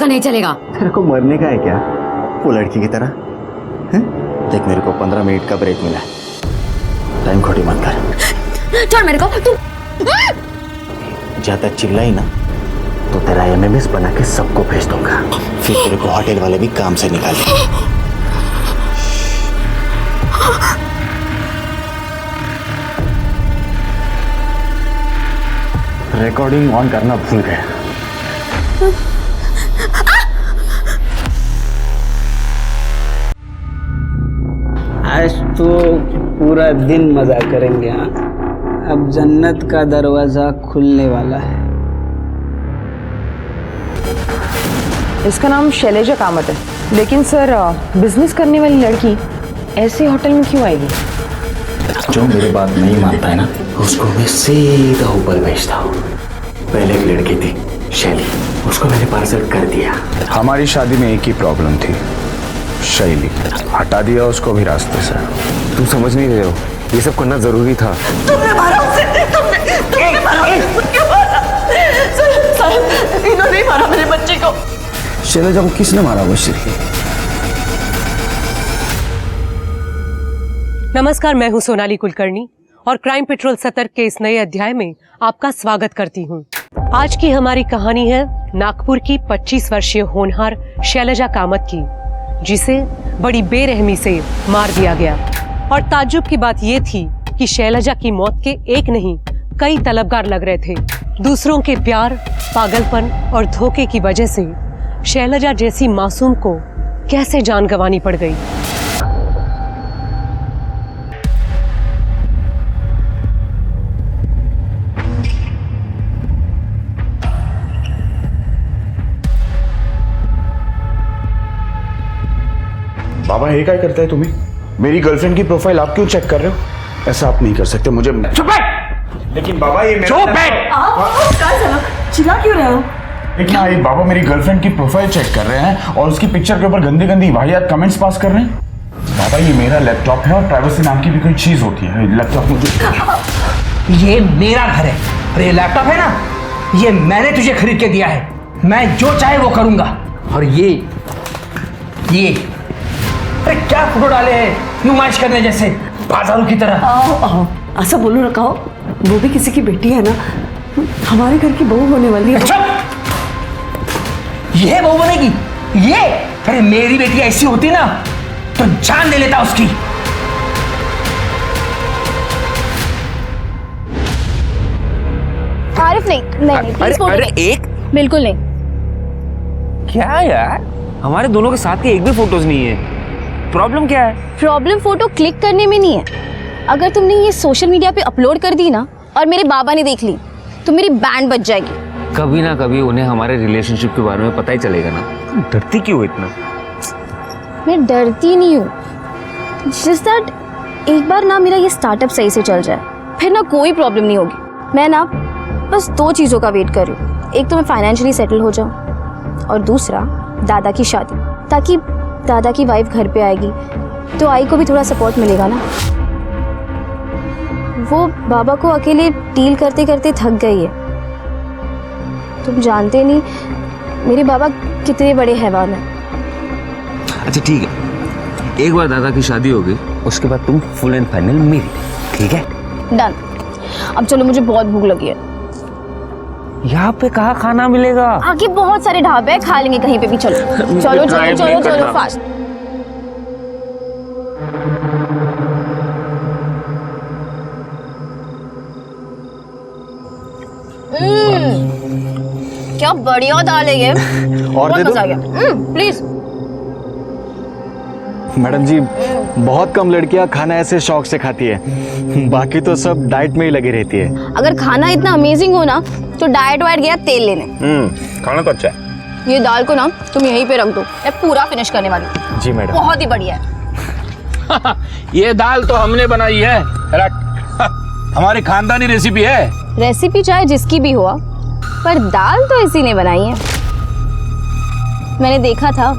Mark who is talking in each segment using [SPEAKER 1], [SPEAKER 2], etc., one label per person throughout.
[SPEAKER 1] उसका नहीं चलेगा।
[SPEAKER 2] तेरे को मरने का है क्या वो लड़की की तरह? देख मेरे को 15 मिनट का ब्रेक मिला है, टाइम खोटी मत कर।
[SPEAKER 1] छोड़ मेरे को तू।
[SPEAKER 2] ज्यादा चिल्लाई ना तो तेरा एमएमएस बना के सबको भेज दूंगा, फिर तेरे को होटल वाले भी काम से निकाल देंगे। रिकॉर्डिंग ऑन करना भूल गया।
[SPEAKER 3] आज तो पूरा दिन मजा करेंगे। हाँ, अब जन्नत का दरवाजा खुलने वाला है।
[SPEAKER 4] इसका नाम शैलेजा कामत है, लेकिन सर बिजनेस करने वाली लड़की ऐसे होटल में क्यों आएगी?
[SPEAKER 2] जो मेरी बात नहीं मानता है ना उसको मैं सीधा ऊपर भेजता हूँ। पहले एक लड़की थी शैली, उसको मैंने पार्सल कर दिया।
[SPEAKER 5] हमारी शादी में एक ही प्रॉब्लम थी, शैली। हटा दिया उसको भी रास्ते से।
[SPEAKER 6] तुम समझ नहीं रहे हो, ये सब करना जरूरी था।
[SPEAKER 4] तुमने मारा उसे, तुमने मारा उसे, क्यों मारा? सर, इन्होंने ही मारा मेरे बच्चे को।
[SPEAKER 3] शैलेजा को किसने मारा? वो श्री।
[SPEAKER 7] नमस्कार, मैं हूं सोनाली कुलकर्णी और क्राइम पेट्रोल सतर्क के इस नए अध्याय में आपका स्वागत करती हूं। आज की हमारी कहानी है नागपुर की 25 वर्षीय होनहार शैलेजा कामत की, जिसे बड़ी बेरहमी से मार दिया गया। और ताज्जुब की बात यह थी कि शैलेजा की मौत के एक नहीं कई तलबगार लग रहे थे। दूसरों के प्यार, पागलपन और धोखे की वजह से शैलेजा जैसी मासूम को कैसे जान गंवानी पड़ गई।
[SPEAKER 5] बाबा हे काय करताय तुम्ही? मेरी गर्लफ्रेंड की प्रोफाइल आप क्यों चेक कर रहे हो? ऐसा आप नहीं कर सकते, मुझे। चुप बैठ। लेकिन बाबा ये
[SPEAKER 4] चुप बैठ। चिल्ला क्यों रहे हो?
[SPEAKER 5] लेकिन ये बाबा मेरी गर्लफ्रेंड की प्रोफाइल चेक कर रहे हैं और उसकी पिक्चर के ऊपर गंदी गंदी वाहियात कमेंट्स पास कर रहे हैं। बाबा ये मेरा लैपटॉप है और प्राइवेसी नाम की भी कोई चीज होती है। लैपटॉप मुझे।
[SPEAKER 8] ये मेरा घर है और ये लैपटॉप है ना, ये मैंने तुझे खरीद के दिया है। मैं जो चाहे वो करूंगा। और ये अरे क्या फोटो डाले हैं नुमाइश करने जैसे, बाजारों की तरह।
[SPEAKER 4] आओ, ऐसा बोलो रखा हो, वो भी किसी की बेटी है ना, हमारे घर की बहू होने वाली है।
[SPEAKER 8] ये बहू बनेगी? ये अरे मेरी बेटी ऐसी होती ना तो जान ले लेता उसकी।
[SPEAKER 9] आरिफ नहीं प्लीज फोटो
[SPEAKER 6] अरे एक
[SPEAKER 9] बिल्कुल नहीं।
[SPEAKER 6] क्या यार, हमारे दोनों के साथ के एक भी फोटोज नहीं है। प्रॉब्लम क्या है?
[SPEAKER 9] प्रॉब्लम फोटो क्लिक करने में नहीं है। अगर तुमने ये सोशल मीडिया पे अपलोड कर दी ना और मेरे बाबा ने देख ली तो मेरी बैंड बज जाएगी।
[SPEAKER 6] कभी ना कभी उन्हें हमारे रिलेशनशिप के बारे में पता ही चलेगा ना। तुम डरती क्यों हो इतना?
[SPEAKER 9] मैं डरती नहीं हूँ, जस्ट दैट एक बार ना मेरा ये स्टार्टअप सही से चल जाए, फिर ना कोई प्रॉब्लम नहीं होगी। मैं ना बस 2 चीज़ों का वेट कर रही हूँ। एक तो मैं फाइनेंशियली सेटल हो जाऊँ और दूसरा दादा की शादी, ताकि दादा की वाइफ घर पे आएगी तो आई को भी थोड़ा सपोर्ट मिलेगा ना। वो बाबा को अकेले डील करते करते थक गई है। तुम जानते नहीं मेरे बाबा कितने बड़े हैवान हैं।
[SPEAKER 6] अच्छा ठीक है, एक बार दादा की शादी होगी उसके बाद तुम फुल एंड फाइनल मेरी, ठीक है?
[SPEAKER 9] डन। अब चलो, मुझे बहुत भूख लगी है।
[SPEAKER 6] यहाँ पे कहाँ खाना मिलेगा?
[SPEAKER 9] आगे बहुत सारे ढाबे हैं, खा लेंगे कहीं पे भी। चलो चलो चलो चलो चलो फास्ट। क्या बढ़िया दाल है ये।
[SPEAKER 2] और दे दो।
[SPEAKER 9] मजा आ गया। प्लीज।
[SPEAKER 2] मैडम जी, बहुत कम लड़कियां खाना ऐसे शौक से खाती है, बाकी तो सब डाइट में ही लगी रहती है।
[SPEAKER 9] अगर खाना इतना अमेजिंग हो ना तो डाइट वाइट गया तेल लेने।
[SPEAKER 5] खाना तो अच्छा है।
[SPEAKER 9] ये दाल को ना तुम यहीं पे रख दो, मैं पूरा फिनिश करने वाली हूँ।
[SPEAKER 2] जी मैडम।
[SPEAKER 9] बहुत ही बढ़िया है।
[SPEAKER 8] ये दाल तो हमने बनाई है, हमारी खानदानी रेसिपी है।
[SPEAKER 9] रेसिपी चाहे जिसकी भी हो, पर दाल तो इसी ने बनाई है। मैंने देखा था।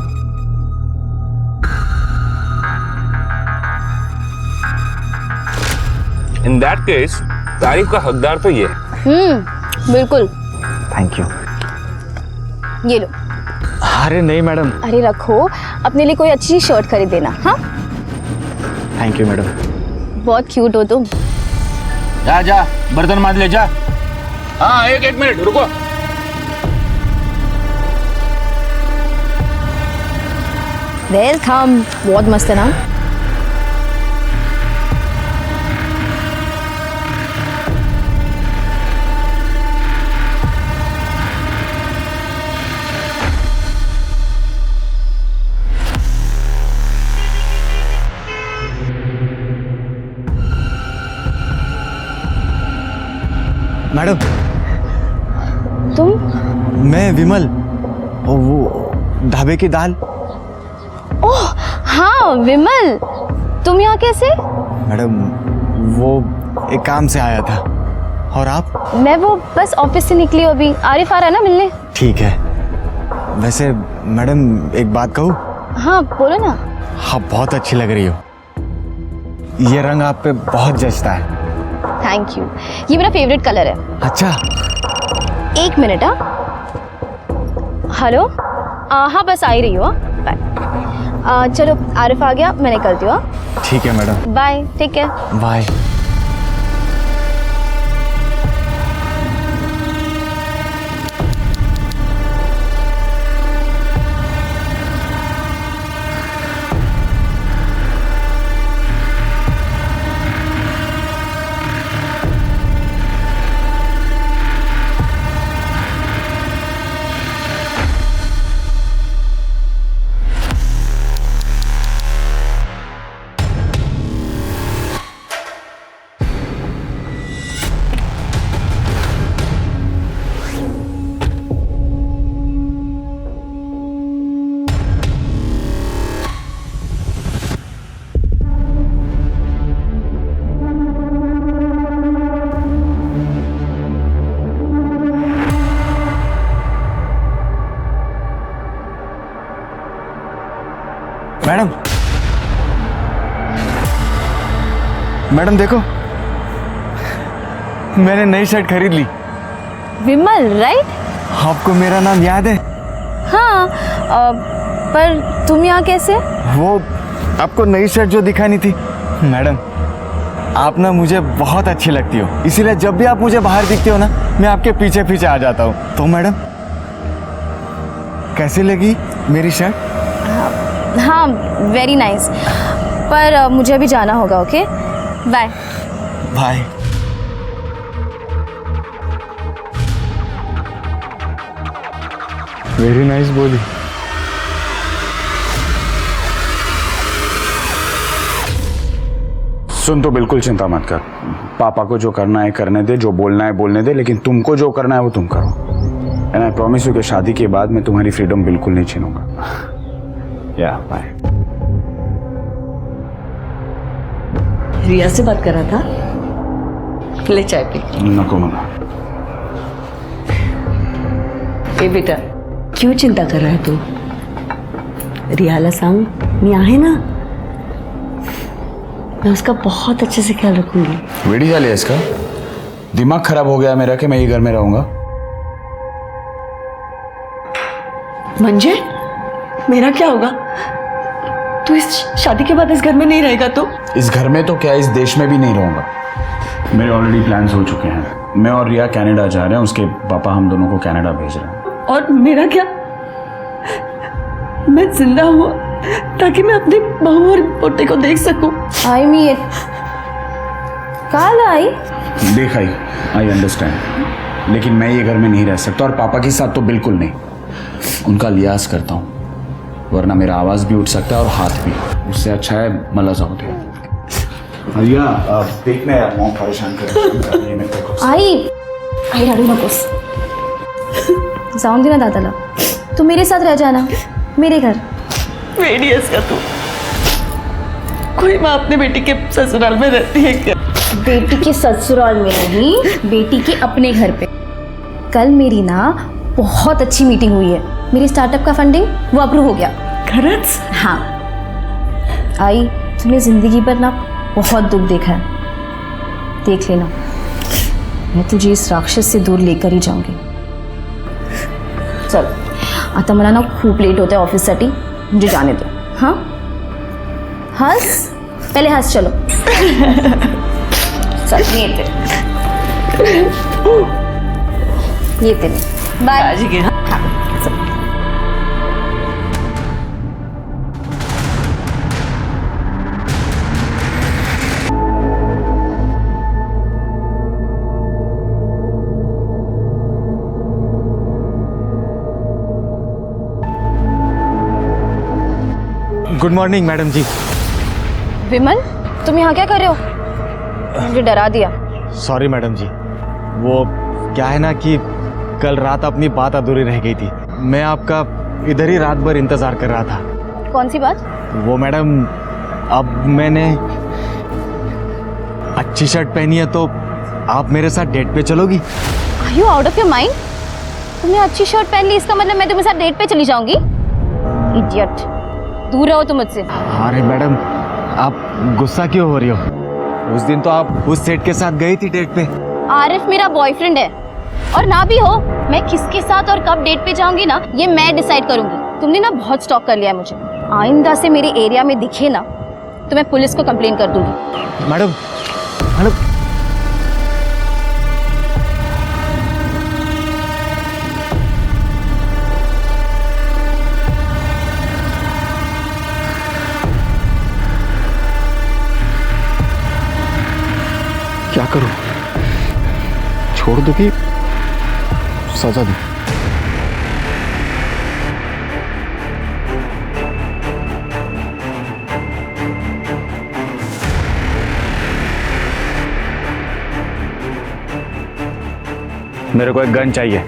[SPEAKER 6] इन दैट केस तारीफ का हकदार तो ये है।
[SPEAKER 9] बिल्कुल।
[SPEAKER 2] Thank you.
[SPEAKER 9] ये लो,
[SPEAKER 2] अरे नहीं मैडम।
[SPEAKER 9] अरे रखो, अपने लिए कोई अच्छी शर्ट खरीद देना। हाँ,
[SPEAKER 2] थैंक यू मैडम।
[SPEAKER 9] बहुत क्यूट हो तुम।
[SPEAKER 5] जा जा बर्तन मांज ले जा। हाँ एक मिनट रुको।
[SPEAKER 9] वेलकम। बहुत मस्त है ना?
[SPEAKER 2] मैडम
[SPEAKER 9] तुम?
[SPEAKER 2] मैं विमल, वो ढाबे की दाल।
[SPEAKER 9] ओह हाँ विमल, तुम यहाँ कैसे?
[SPEAKER 2] मैडम वो एक काम से आया था। और आप?
[SPEAKER 9] मैं वो बस ऑफिस से निकली हूँ अभी। आरिफ आ रहा है ना मिलने?
[SPEAKER 2] ठीक है। वैसे मैडम एक बात कहूँ?
[SPEAKER 9] हाँ बोलो ना।
[SPEAKER 2] आप बहुत अच्छी लग रही हो। ये रंग आप पे बहुत जचता है।
[SPEAKER 9] थैंक यू, ये मेरा फेवरेट कलर है।
[SPEAKER 2] अच्छा।
[SPEAKER 9] एक मिनट। हाँ हेलो, हाँ बस आ ही रही हो। बाय। चलो आरिफ आ गया, मैं निकलती हूँ।
[SPEAKER 2] ठीक है madam.
[SPEAKER 9] Bye, take care.
[SPEAKER 2] Bye. Madam, madam देखो, मैंने नई शर्ट खरीद ली।
[SPEAKER 9] विमल राइट?
[SPEAKER 2] आपको मेरा नाम याद है?
[SPEAKER 9] हाँ, पर तुम यहाँ कैसे?
[SPEAKER 2] वो आपको नई शर्ट जो दिखानी थी। मैडम आप ना मुझे बहुत अच्छी लगती हो, इसीलिए जब भी आप मुझे बाहर दिखते हो ना, मैं आपके पीछे पीछे आ जाता हूँ। तो मैडम कैसी लगी मेरी शर्ट?
[SPEAKER 9] हाँ वेरी नाइस, पर मुझे अभी जाना होगा। Okay bye.
[SPEAKER 2] Bye. Very nice बोली।
[SPEAKER 5] सुन, तो बिल्कुल चिंता मत कर। पापा को जो करना है करने दे, जो बोलना है बोलने दे, लेकिन तुमको जो करना है वो तुम करो। एंड आई प्रॉमिस यू कि शादी के बाद मैं तुम्हारी फ्रीडम बिल्कुल नहीं छीनूंगा। या बाय।
[SPEAKER 1] रिया से बात कर रहा था, ले चाय पी।
[SPEAKER 5] नको मना।
[SPEAKER 1] ए बेटा, क्यों चिंता कर रहा है तू? रियाला सांग मी आहे ना, मैं उसका बहुत अच्छे से ख्याल रखूंगी।
[SPEAKER 5] वेड़ी झाली है इसका, दिमाग खराब हो गया मेरा कि मैं ये घर में रहूंगा।
[SPEAKER 1] मंजे, मेरा क्या होगा? तू इस शादी के बाद इस घर में नहीं रहेगा तो?
[SPEAKER 5] इस घर में तो क्या, इस देश में भी नहीं रहूंगा। मेरे ऑलरेडी प्लान्स हो चुके हैं। मैं और रिया कनाडा जा रहे हैं, उसके पापा हम दोनों को कनाडा भेज रहे हैं।
[SPEAKER 1] और मेरा क्या? मैं जिंदा हूँ ताकि मैं अपनी बहू और पोते को देख सकूं।
[SPEAKER 9] आई मीन काल आई
[SPEAKER 5] देख आई अंडरस्टैंड, लेकिन मैं ये घर में नहीं रह सकता, और पापा के साथ तो बिल्कुल नहीं। उनका लिहाज करता हूँ, वरना मेरा आवाज भी उठ सकता है और हाथ भी। उससे अच्छा है मला जाऊ दे। रिया देखना यार, मॉम परेशान कर रही है मेरे को।
[SPEAKER 9] आई रडू नकोस, जाऊन दे ना दादाला, तू मेरे साथ रह जाना, मेरे घर।
[SPEAKER 1] वेडियस का तू, कोई माँ अपने बेटी के ससुराल में रहती है क्या?
[SPEAKER 9] बेटी के ससुराल में नहीं, बेटी के अपने घर पे। कल मेरी ना बहुत अच्छी मीटिंग हुई है, मेरी स्टार्टअप का फंडिंग वो अप्रूव हो गया।
[SPEAKER 1] खरच?
[SPEAKER 9] हाँ आई, तूने जिंदगी पर ना बहुत दुख देखा है, देख लेना, मैं तुझे इस राक्षस से दूर लेकर ही जाऊंगी। चल आता मला ना खूप लेट होतं आहे ऑफिससाठी, म्हणजे जाने दो. हां हस, पहिले हस. चलो चल मी येते येते मी. बाय.
[SPEAKER 1] काळजी घे.
[SPEAKER 2] गुड मॉर्निंग मैडम जी.
[SPEAKER 9] विमल, तुम यहाँ क्या कर रहे हो? मुझे डरा दिया.
[SPEAKER 2] सॉरी मैडम जी, वो क्या है ना कि कल रात अपनी बात अधूरी रह गई थी. मैं आपका इधर ही रात भर इंतज़ार कर रहा था.
[SPEAKER 9] कौन सी बात?
[SPEAKER 2] वो मैडम, अब मैंने अच्छी शर्ट पहनी है तो आप मेरे साथ डेट पे चलोगी?
[SPEAKER 9] Are you out of your mind? तुमने अच्छी शर्ट पहन ली, इसका मतलब मैं तुम्हारे साथ डेट पे चली जाऊंगी? इडियट, दूर रहो तुम मुझसे.
[SPEAKER 2] अरे मैडम, आप गुस्सा क्यों हो रही हो? उस दिन तो आप उस सेठ के साथ गई थी डेट पे.
[SPEAKER 9] आरिफ मेरा बॉयफ्रेंड है, और ना भी हो, मैं किसके साथ और कब डेट पे जाऊंगी ना, ये मैं डिसाइड करूंगी. तुमने ना बहुत स्टॉक कर लिया है मुझे. आइंदा से मेरे एरिया में दिखे ना तो मैं पुलिस को कंप्लेन कर दूंगी.
[SPEAKER 2] मैडम, मैडम, क्या करूं? छोड़ दो कि सजा दूं? मेरे को एक गन चाहिए.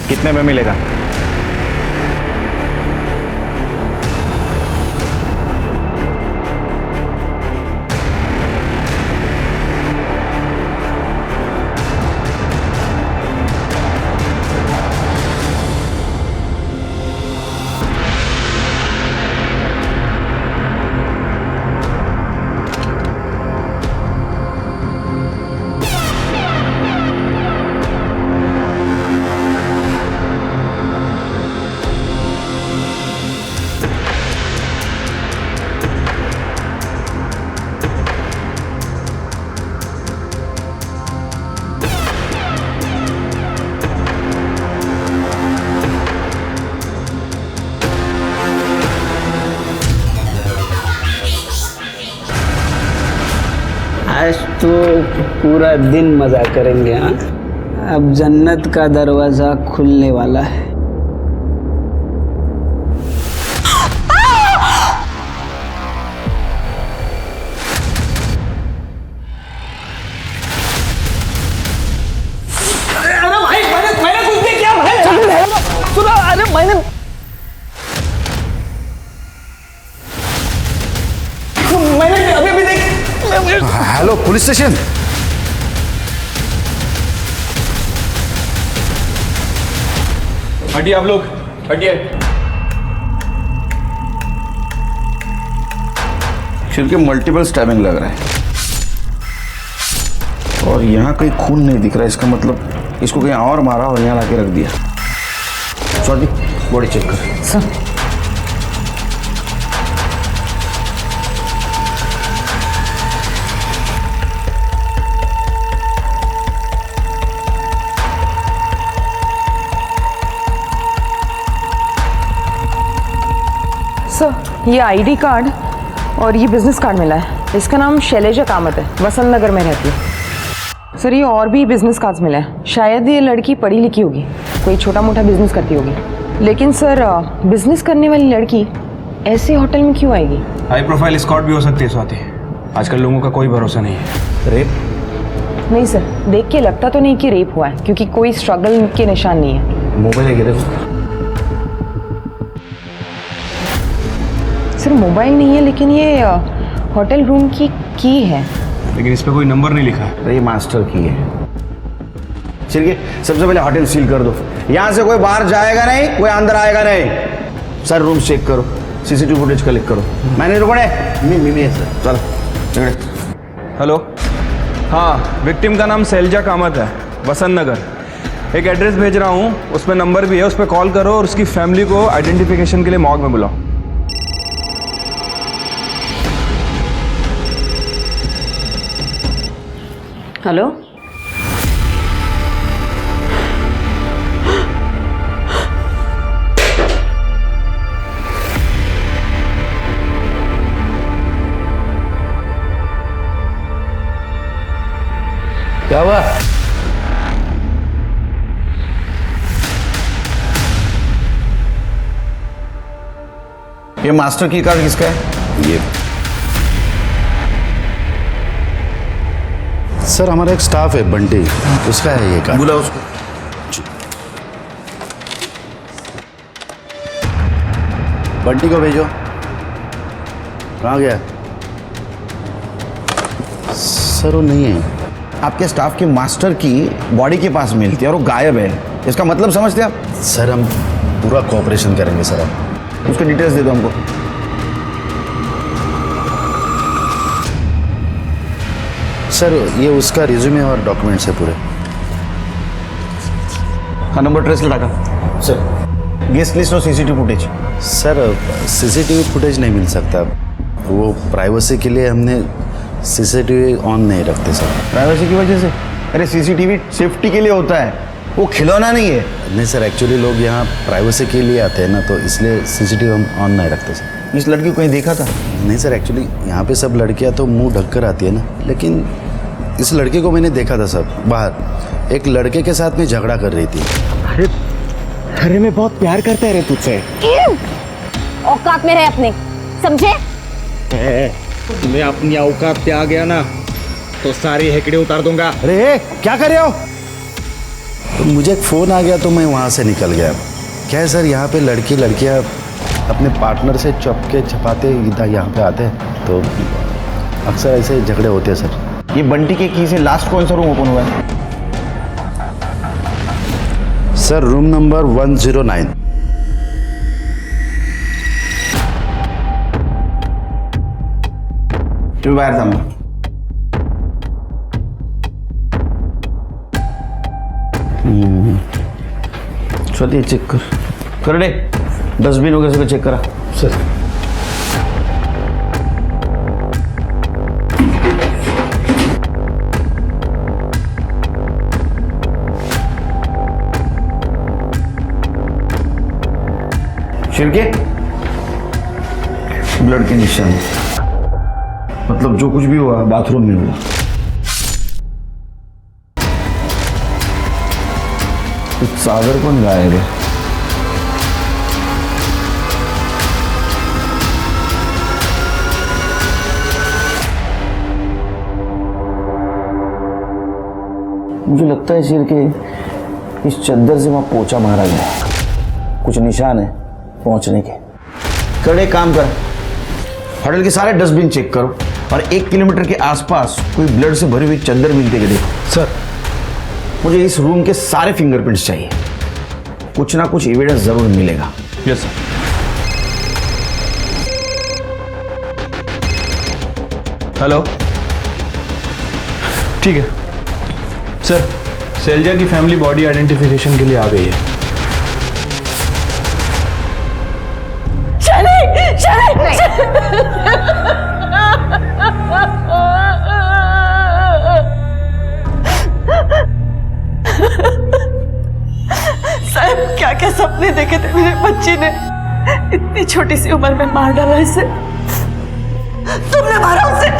[SPEAKER 2] कितने में मिलेगा?
[SPEAKER 3] आज तो पूरा दिन मज़ा करेंगे. हाँ, अब जन्नत का दरवाज़ा खुलने वाला है.
[SPEAKER 8] अरे भाई, मैंने कुछ नहीं किया भाई. सुनो, अरे मैंने अभी अभी देख.
[SPEAKER 5] Hello police station.
[SPEAKER 2] हटिए आप लोग, हटिए.
[SPEAKER 5] सिर के मल्टीपल स्टैबिंग लग रहा है और यहाँ कहीं खून नहीं दिख रहा है. इसका मतलब इसको कहीं और मारा और यहाँ लाके रख दिया. सॉरी, बॉडी चेक कर.
[SPEAKER 4] सर, ये आईडी कार्ड और ये बिजनेस कार्ड मिला है. इसका नाम शैलेजा कामत है, वसंत नगर में रहती है. सर, ये और भी बिजनेस कार्ड्स मिला है. शायद ये लड़की पढ़ी लिखी होगी, कोई छोटा मोटा बिजनेस करती होगी. लेकिन सर, बिजनेस करने वाली लड़की ऐसे होटल में क्यों आएगी?
[SPEAKER 10] हाई प्रोफाइल स्कॉट भी हो सकती है स्वाति. आजकल लोगों का कोई भरोसा नहीं है.
[SPEAKER 5] रेप?
[SPEAKER 4] नहीं सर, देख के लगता तो नहीं कि रेप हुआ है, क्योंकि कोई स्ट्रगल के निशान नहीं है.
[SPEAKER 5] मोबाइल है देखो.
[SPEAKER 4] सर, मोबाइल नहीं है, लेकिन ये होटल रूम की है.
[SPEAKER 10] लेकिन इस पे कोई नंबर नहीं लिखा है.
[SPEAKER 5] ये मास्टर की है. चलिए, सबसे पहले होटल सील कर दो. यहाँ से कोई बाहर जाएगा नहीं, कोई अंदर आएगा नहीं. सर, रूम चेक करो, सीसीटीवी फुटेज कलेक्ट करो. मैनेजर कौन है? मैं सर. चलो.
[SPEAKER 10] हेलो. हाँ, विक्टिम का नाम शैलजा कामत है, वसंत नगर. एक एड्रेस भेज रहा हूँ, उसमें नंबर भी है, उस पर कॉल करो और उसकी फैमिली को आइडेंटिफिकेशन के लिए मॉर्ग में बुलाओ।
[SPEAKER 1] हेलो,
[SPEAKER 8] क्या हुआ?
[SPEAKER 2] ये मास्टर की कार्ड किसका है?
[SPEAKER 11] ये सर हमारा एक स्टाफ है बंटी, उसका है ये कार्ड।
[SPEAKER 2] बुला उसको।
[SPEAKER 11] बंटी को भेजो। कहाँ गया? सर वो नहीं है।
[SPEAKER 2] आपके स्टाफ की मास्टर की बॉडी के पास मिलती है और वो गायब है, इसका मतलब समझते आप?
[SPEAKER 11] सर हम पूरा कोऑपरेशन करेंगे सर। हम
[SPEAKER 2] उसके डिटेल्स दे दो हमको।
[SPEAKER 11] सर ये उसका रिज्यूमे और डॉक्यूमेंट्स है पूरे।
[SPEAKER 2] हाँ, नंबर ट्रेस लगा सर। गेस्ट लिस्ट और CCTV footage.
[SPEAKER 11] Sir CCTV footage नहीं मिल सकता, वो प्राइवेसी के लिए हमने सीसीटीवी ऑन नहीं रखते सर।
[SPEAKER 2] प्राइवेसी की वजह से? अरे सीसीटीवी सेफ्टी के लिए होता है, वो खिलौना नहीं है।
[SPEAKER 11] नहीं सर, एक्चुअली लोग यहाँ प्राइवेसी के लिए आते हैं ना, तो इसलिए सीसीटीवी हम ऑन नहीं रखते सर।
[SPEAKER 2] इस लड़की को कहीं देखा था?
[SPEAKER 11] नहीं सर, एक्चुअली यहाँ पे सब लड़कियाँ तो मुंह ढक कर आती है ना, लेकिन इस लड़के को मैंने देखा था सर बाहर, एक लड़के के साथ में झगड़ा कर रही थी।
[SPEAKER 2] अरे मैं बहुत प्यार करता है रे तुझसे।
[SPEAKER 9] औकात में रहे अपने, समझे?
[SPEAKER 10] मैं अपनी औकात पे आ गया ना तो सारी हेकड़े उतार दूंगा।
[SPEAKER 11] अरे क्या कर रहे हो? तो मुझे एक फ़ोन आ गया तो मैं वहाँ से निकल गया। क्या है सर, यहाँ पे लड़कियाँ अपने पार्टनर से चपके छपाते इधर यहाँ पे आते हैं, तो अक्सर ऐसे झगड़े होते हैं सर।
[SPEAKER 2] ये बंटी के की से लास्ट कौन सा रूम ओपन हुआ है?
[SPEAKER 11] Sir room number 109।
[SPEAKER 2] तुम्हें बाहर था। चलिए चेक कर दे, डस्टबिन वगैरह से चेक करा
[SPEAKER 11] सर।
[SPEAKER 2] छिड़के ब्लड के निशान, मतलब जो कुछ भी हुआ बाथरूम में हुआ। सागर कौन गायब है? मुझे लगता है शेर के इस चद्दर से वहां पोछा मारा गया, कुछ निशान है पहुंचने के। कड़े काम कर, होटल के सारे डस्टबिन चेक करो और 1 किलोमीटर के आसपास कोई ब्लड से भरी हुई चद्दर मिलती है देखो।
[SPEAKER 11] सर
[SPEAKER 2] मुझे इस रूम के सारे फिंगरप्रिंट्स चाहिए, कुछ ना कुछ एविडेंस जरूर मिलेगा।
[SPEAKER 10] Yes sir. हेलो, ठीक है सर। शैलजा की फैमिली बॉडी आइडेंटिफिकेशन के लिए आ गई है।
[SPEAKER 1] साहब क्या क्या सपने देखे थे मेरे बच्ची ने, इतनी छोटी सी उम्र में मार डाला इसे। तुमने मारा उसे,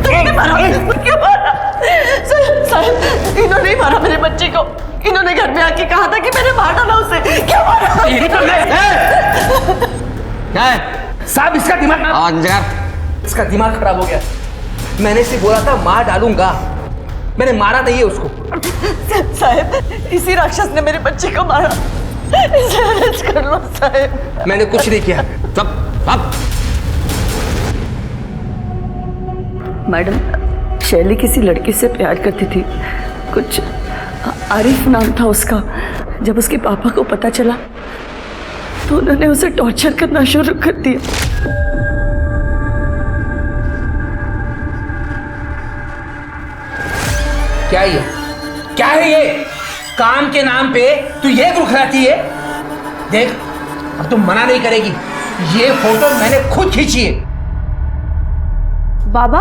[SPEAKER 1] तुमने मारा उसे, क्यों मारा? साहब इन्होंने ही मारा मेरे बच्चे को, इन्होंने घर में आके कहा था कि मैंने मार डाला उसे, क्यों मारा?
[SPEAKER 8] क्या है साहब, इसका दिमाग खराब हो गया। मैंने इसे बोला था मार डालूंगा, मैंने मारा नहीं है उसको।
[SPEAKER 1] साहब इसी राक्षस ने मेरे बच्चे को मारा, इसे अरेस्ट कर लो साहब।
[SPEAKER 8] मैंने कुछ नहीं किया। अब
[SPEAKER 1] मैडम, शैली किसी लड़की से प्यार करती थी, कुछ आरिफ नाम था उसका। जब उसके पापा को पता चला तो उन्होंने उसे टॉर्चर करना शुरू कर दिया।
[SPEAKER 8] क्या है ये? क्या है ये? काम के नाम पे तू ये रुखराती है। देख, अब तुम मना नहीं करेगी, ये फोटो मैंने खुद खींची है।
[SPEAKER 9] बाबा,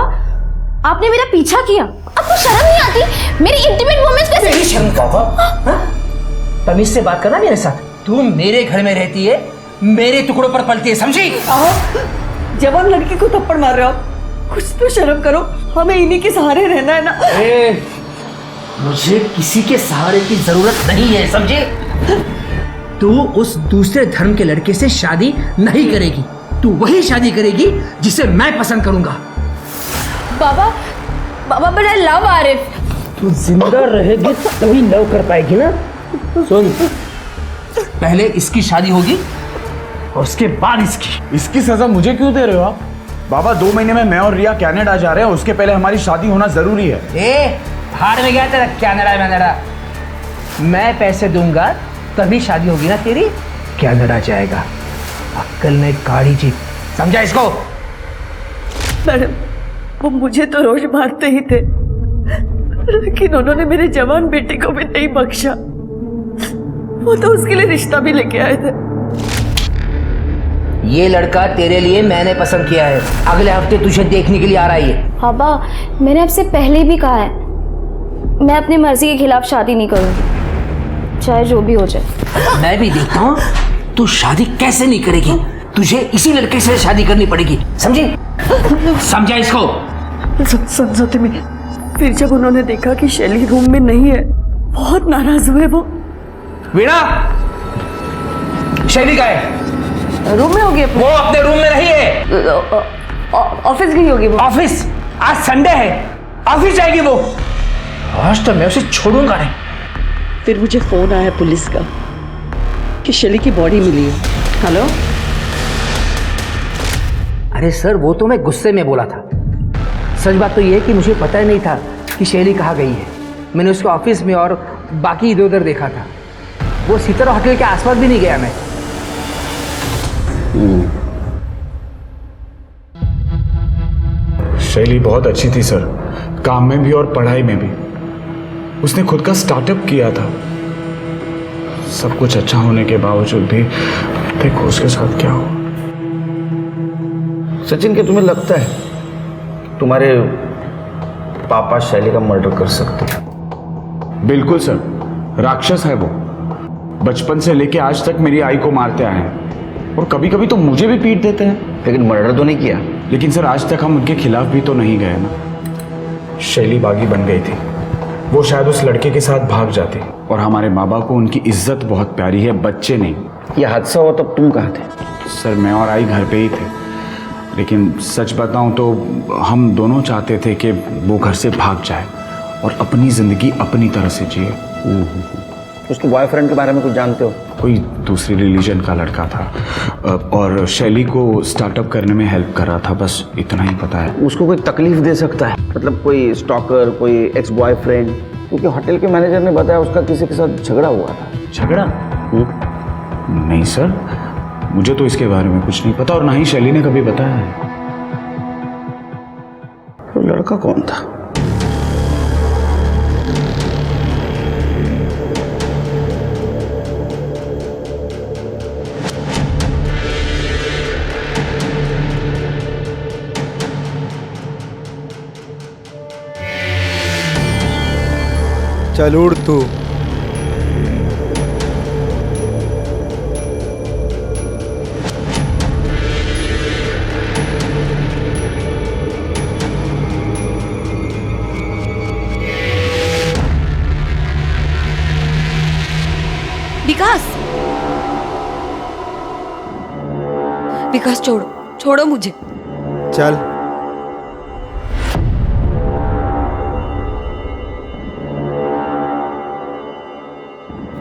[SPEAKER 9] आपने मेरा पीछा किया, आपको शर्म नहीं आती? मेरी इंटीमेट मोमेंट्स पे
[SPEAKER 8] मेरी शर्म बाबा, तमीज से बात करना मेरे साथ। तू मेरे घर में रहती है, मेरे टुकड़ों पर पलती है, समझी?
[SPEAKER 1] जवान लड़की को थप्पड़ मार रहे हो आप, कुछ तो शर्म करो, हमें इन्हीं के सहारे रहना है ना।
[SPEAKER 8] मुझे किसी के सहारे की जरूरत नहीं है, समझे? तू उस दूसरे धर्म के लड़के से शादी नहीं करेगी, तू वही शादी करेगी जिसे मैं पसंद करूंगा।
[SPEAKER 9] बाबा, बाबा बट आई लव आरिफ।
[SPEAKER 8] तू जिंदा रहेगी तभी लव कर पाएगी ना। सुन, पहले इसकी शादी होगी और उसके बाद
[SPEAKER 5] इसकी सजा मुझे क्यों दे रहे हो आप? बाबा 2 महीने में मैं और रिया कनाडा जा रहे हैं, उसके पहले हमारी शादी होना जरूरी है।
[SPEAKER 8] भाड़ में गया तेरा कनाडा। मैं पैसे दूंगा तभी शादी होगी ना तेरी। कनाडा जाएगा, अक्कल ने काढ़ी जी, समझा इसको?
[SPEAKER 1] मैडम, वो मुझे तो रोज मारते ही थे, लेकिन उन्होंने मेरे जवान बेटे को भी नहीं बख्शा। वो तो उसके लिए रिश्ता भी लेके आए थे।
[SPEAKER 8] ये लड़का तेरे लिए मैंने पसंद किया है, अगले हफ्ते तुझे देखने के लिए आ रहा है।
[SPEAKER 9] बाबा, मैंने आपसे पहले भी कहा है, मैं अपनी मर्जी के खिलाफ शादी नहीं करूंगी, चाहे जो भी हो जाए।
[SPEAKER 8] मैं भी देखता हूँ तू शादी कैसे नहीं करेगी। तुझे इसी लड़के से शादी करनी पड़ेगी, समझी? समझा इसको?
[SPEAKER 1] समझौते में फिर जब उन्होंने देखा कि शैली रूम में नहीं है, बहुत नाराज हुए वो।
[SPEAKER 8] वीणा, शैली का है?
[SPEAKER 4] रूम में होगी?
[SPEAKER 8] वो अपने रूम में नहीं है,
[SPEAKER 4] ऑफिस गई होगी वो।
[SPEAKER 8] ऑफिस? आज संडे है, ऑफिस जाएगी वो। आज तो मैं उसे छोड़ूंगा नहीं।
[SPEAKER 1] फिर मुझे फोन आया पुलिस का कि शैली की बॉडी मिली है।
[SPEAKER 4] हेलो?
[SPEAKER 8] अरे सर, वो तो मैं गुस्से में बोला था। सच बात तो ये है कि मुझे पता ही नहीं था कि शैली कहाँ गई है। मैंने उसके ऑफिस में और बाकी इधर उधर देखा था। वो सितारा होटल के आसपास भी नहीं गया मैं।
[SPEAKER 5] शैली बहुत अच्छी थी सर, काम में भी और पढ़ाई में भी। उसने खुद का स्टार्टअप किया था। सब कुछ अच्छा होने के बावजूद भी देखो उसके साथ क्या हुआ।
[SPEAKER 2] सचिन, क्या तुम्हें लगता है तुम्हारे पापा शैली का मर्डर कर सकते हैं?
[SPEAKER 5] बिल्कुल सर, राक्षस है वो। बचपन से लेके आज तक मेरी आई को मारते आए हैं और कभी कभी तो मुझे भी पीट देते हैं।
[SPEAKER 2] लेकिन मर्डर तो नहीं किया।
[SPEAKER 5] लेकिन सर, आज तक हम उनके खिलाफ भी तो नहीं गए ना। शैली बागी बन गई थी, वो शायद उस लड़के के साथ भाग जाती। और हमारे माँ बाप को उनकी इज्जत बहुत प्यारी है, बच्चे नहीं।
[SPEAKER 2] ये हादसा हुआ तब तुम कहाँ थे?
[SPEAKER 5] सर, मैं और आई घर पे ही थे, लेकिन सच बताऊं तो हम दोनों चाहते थे कि वो घर से भाग जाए और अपनी ज़िंदगी अपनी तरह से जिए।
[SPEAKER 2] उसके बॉयफ्रेंड के बारे में कुछ जानते हो?
[SPEAKER 5] कोई दूसरी रिलीजन का लड़का था और शैली को स्टार्टअप करने में हेल्प कर रहा था, बस इतना ही पता है।
[SPEAKER 2] उसको कोई तकलीफ दे सकता है? मतलब कोई स्टॉकर, कोई एक्स बॉयफ्रेंड? क्योंकि होटल के मैनेजर ने बताया उसका किसी के साथ झगड़ा हुआ था।
[SPEAKER 5] झगड़ा? नहीं सर, मुझे तो इसके बारे में कुछ नहीं पता और ना ही शैली ने कभी बताया है।
[SPEAKER 2] तो लड़का कौन था?
[SPEAKER 12] चल उड़ तू।
[SPEAKER 1] विकास, छोड़ो मुझे।
[SPEAKER 12] चल।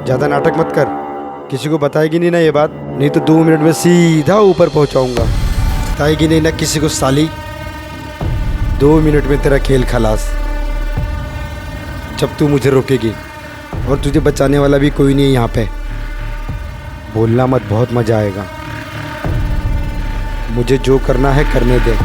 [SPEAKER 12] ज्यादा नाटक मत कर, किसी को बताएगी नहीं ना ये बात, नहीं तो 2 मिनट में सीधा ऊपर पहुंचाऊंगा। बताएगी नहीं ना किसी को साली, 2 मिनट में तेरा खेल खलास। जब तू मुझे रोकेगी, और तुझे बचाने वाला भी कोई नहीं है यहाँ पे। बोलना मत, बहुत मजा आएगा। मुझे जो करना है करने दे।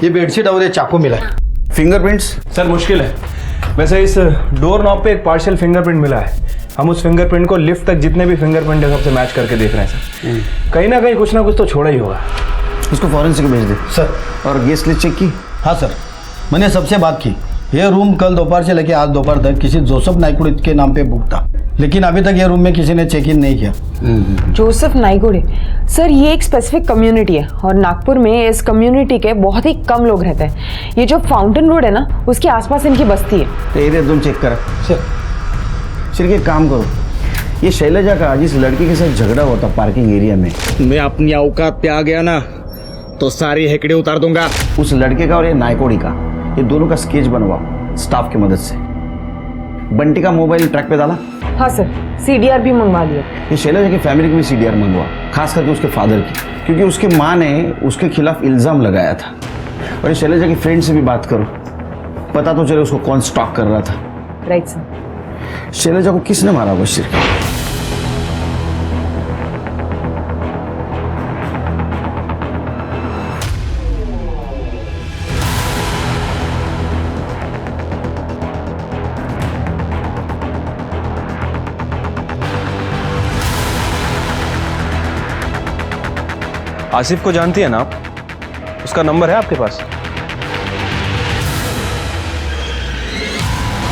[SPEAKER 12] ये बेडशीट और ये चाकू मिला है।
[SPEAKER 2] फिंगरप्रिंट्स?
[SPEAKER 13] सर मुश्किल है, वैसे इस डोर नॉब पे एक पार्शियल फिंगरप्रिंट मिला है। हम उस फिंगरप्रिंट को लिफ्ट तक जितने भी फिंगरप्रिंट है सबसे मैच करके देख रहे हैं सर। कहीं ना कहीं कुछ ना कुछ तो छोड़ा ही होगा।
[SPEAKER 2] उसको फॉरेंसिक भेज दे
[SPEAKER 12] सर।
[SPEAKER 2] और गेस्ट लिस्ट चेक की?
[SPEAKER 12] हाँ सर, मैंने सबसे बात की। ये रूम कल दोपहर से लेकर आज दोपहर तक किसी जोसेफ नाइकुड़ित के नाम पे बुक था, लेकिन अभी तक ये रूम में किसी ने चेक इन नहीं किया।
[SPEAKER 4] जोसेफ नाइकोड़े? सर ये एक स्पेसिफिक कम्युनिटी है और नागपुर में इस कम्युनिटी के बहुत ही कम लोग रहते हैं। ये जो फाउंटेन रोड है ना, उसके आसपास इनकी बस्ती है।
[SPEAKER 2] एरिया तुम चेक करा सर। सिर्फ एक काम करो, ये शैलजा का जिस लड़की के साथ झगड़ा हुआ था पार्किंग एरिया में,
[SPEAKER 10] मैं अपनी औकात पे आ गया ना तो सारी हेकड़े उतार दूंगा।
[SPEAKER 2] उस लड़के का और ये नायकोड़ी का, ये दोनों का स्केच बनवाओ स्टाफ की मदद से। बंटी का मोबाइल ट्रैक पे डाला?
[SPEAKER 4] हाँ सर, सीडीआर भी मंगवा दिया।
[SPEAKER 2] ये शैलजा की फैमिली की भी सीडीआर मंगवा, खास करके उसके फादर की, क्योंकि उसके माँ ने उसके खिलाफ इल्जाम लगाया था। और ये शैलजा की फ्रेंड से भी बात करो, पता तो चले उसको कौन स्टॉक कर रहा था।
[SPEAKER 4] Right sir.
[SPEAKER 2] शैलजा को किसने मारा होगा सिर्फ?
[SPEAKER 13] आसिफ को जानती है ना आप? उसका नंबर है आपके पास?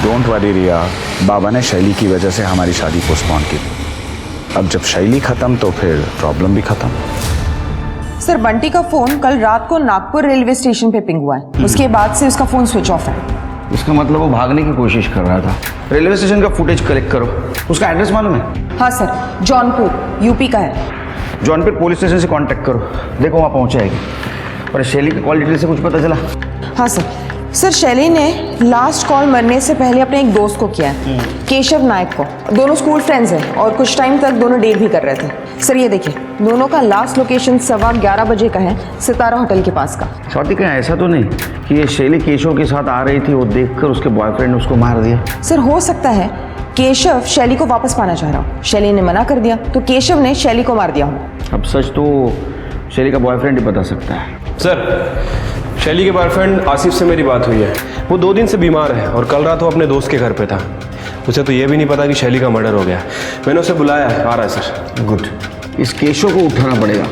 [SPEAKER 5] डोंट वरी रिया, बाबा ने शैली की वजह से हमारी शादी पोस्टपोन की। अब जब शैली खत्म तो फिर प्रॉब्लम भी खत्म।
[SPEAKER 4] सर बंटी का फोन कल रात को नागपुर रेलवे स्टेशन पे पिंग हुआ है। उसके बाद से उसका फोन स्विच ऑफ है।
[SPEAKER 2] इसका मतलब वो भागने की कोशिश कर रहा था। रेलवे स्टेशन का फुटेज कलेक्ट करो। उसका एड्रेस मालूम है?
[SPEAKER 4] हाँ सर, जौनपुर यूपी का है।
[SPEAKER 2] जौनपुर पुलिस स्टेशन से कांटेक्ट करो, देखो वहाँ पहुँचाएगी। और शैली की कॉल डिटेल से कुछ पता चला?
[SPEAKER 4] हाँ सर शैली ने लास्ट कॉल मरने से पहले अपने एक दोस्त को किया है, केशव नायक को। दोनों स्कूल फ्रेंड्स हैं और कुछ टाइम तक दोनों डेट भी कर रहे थे। सर ये देखिए, दोनों का लास्ट लोकेशन 11:15 बजे का है, सितारा होटल के पास का।
[SPEAKER 2] स्वाति कहीं ऐसा तो नहीं कि ये शैली केशव के साथ आ रही थी, वो देखकर उसके बॉयफ्रेंड ने उसको मार दिया?
[SPEAKER 4] सर हो सकता है केशव शैली को वापस पाना चाह रहा हो, शैली ने मना कर दिया तो केशव ने शैली को मार दिया हो।
[SPEAKER 2] अब सच तो शैली का बॉयफ्रेंड ही बता सकता है।
[SPEAKER 13] सर शैली के बॉयफ्रेंड आसिफ से मेरी बात हुई है। वो 2 दिन से बीमार है और कल रात वो अपने दोस्त के घर पे था। उसे तो ये भी नहीं पता कि शैली का मर्डर हो गया। मैंने उसे बुलाया है, आ रहा है सर।
[SPEAKER 2] गुड। इस केशव को उठाना पड़ेगा।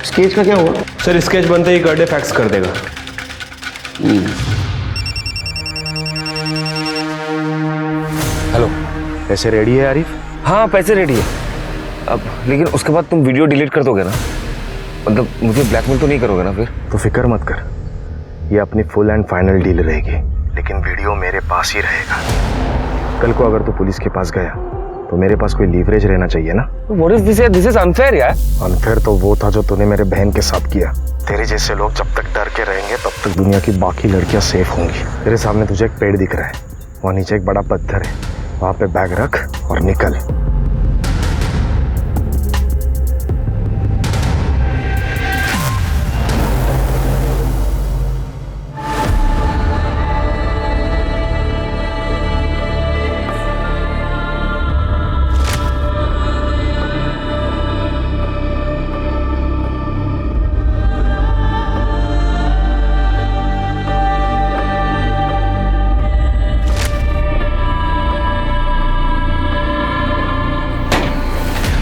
[SPEAKER 2] स्केच का क्या हुआ?
[SPEAKER 13] सर स्केच बनते ही कर डे फैक्स कर देगा।
[SPEAKER 6] हेलो,
[SPEAKER 5] पैसे रेडी है आरिफ?
[SPEAKER 6] हाँ पैसे रेडी है। अब लेकिन उसके बाद तुम वीडियो डिलीट कर दोगे ना? मतलब मुझे ब्लैकमेल तो नहीं करोगे ना फिर?
[SPEAKER 5] तो फिक्र मत कर, ये अपनी फुल एंड फाइनल डील रहेगी, लेकिन वीडियो मेरे पास ही रहेगा। कल को अगर तू पुलिस के पास गया तो मेरे पास कोई लीवरेज रहना चाहिए ना।
[SPEAKER 6] What is this? This is unfair यार।
[SPEAKER 5] अनफेयर तो वो था जो तूने मेरे बहन के साथ किया। तेरे जैसे लोग जब तक डर के रहेंगे तब तक दुनिया की बाकी लड़कियां सेफ होंगी। तेरे सामने तुझे एक पेड़ दिख रहा है, वहाँ नीचे एक बड़ा पत्थर है, वहाँ पे बैग रख और निकल।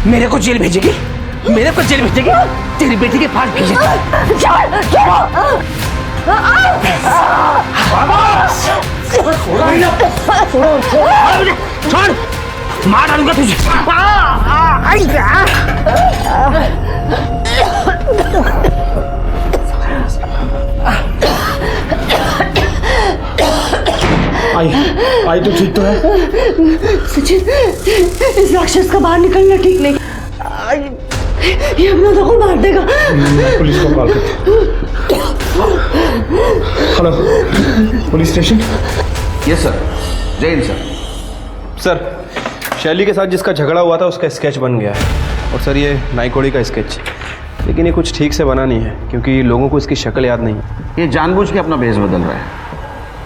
[SPEAKER 8] मेरे को जेल भेजेगी? मेरे को जेल भेजेगी? तेरी बेटी के पास भेजेगी? छोड़, मार डालूंगा तुझे।
[SPEAKER 12] आई तो ठीक तो है।
[SPEAKER 1] सचिन, इस राक्षस का बाहर निकलना ठीक नहीं। ये अपना तो को मार देगा।
[SPEAKER 12] पुलिस को कॉल करते। Hello, police station.
[SPEAKER 2] Yes sir. जय हिंद सर।
[SPEAKER 13] सर शैली के साथ जिसका झगड़ा हुआ था उसका स्केच बन गया है। और सर ये नाइकोड़ी का स्केच, लेकिन ये कुछ ठीक से बना नहीं है क्योंकि लोगों को इसकी शक्ल याद नहीं।
[SPEAKER 2] ये जानबूझ के अपना भेष बदल रहा है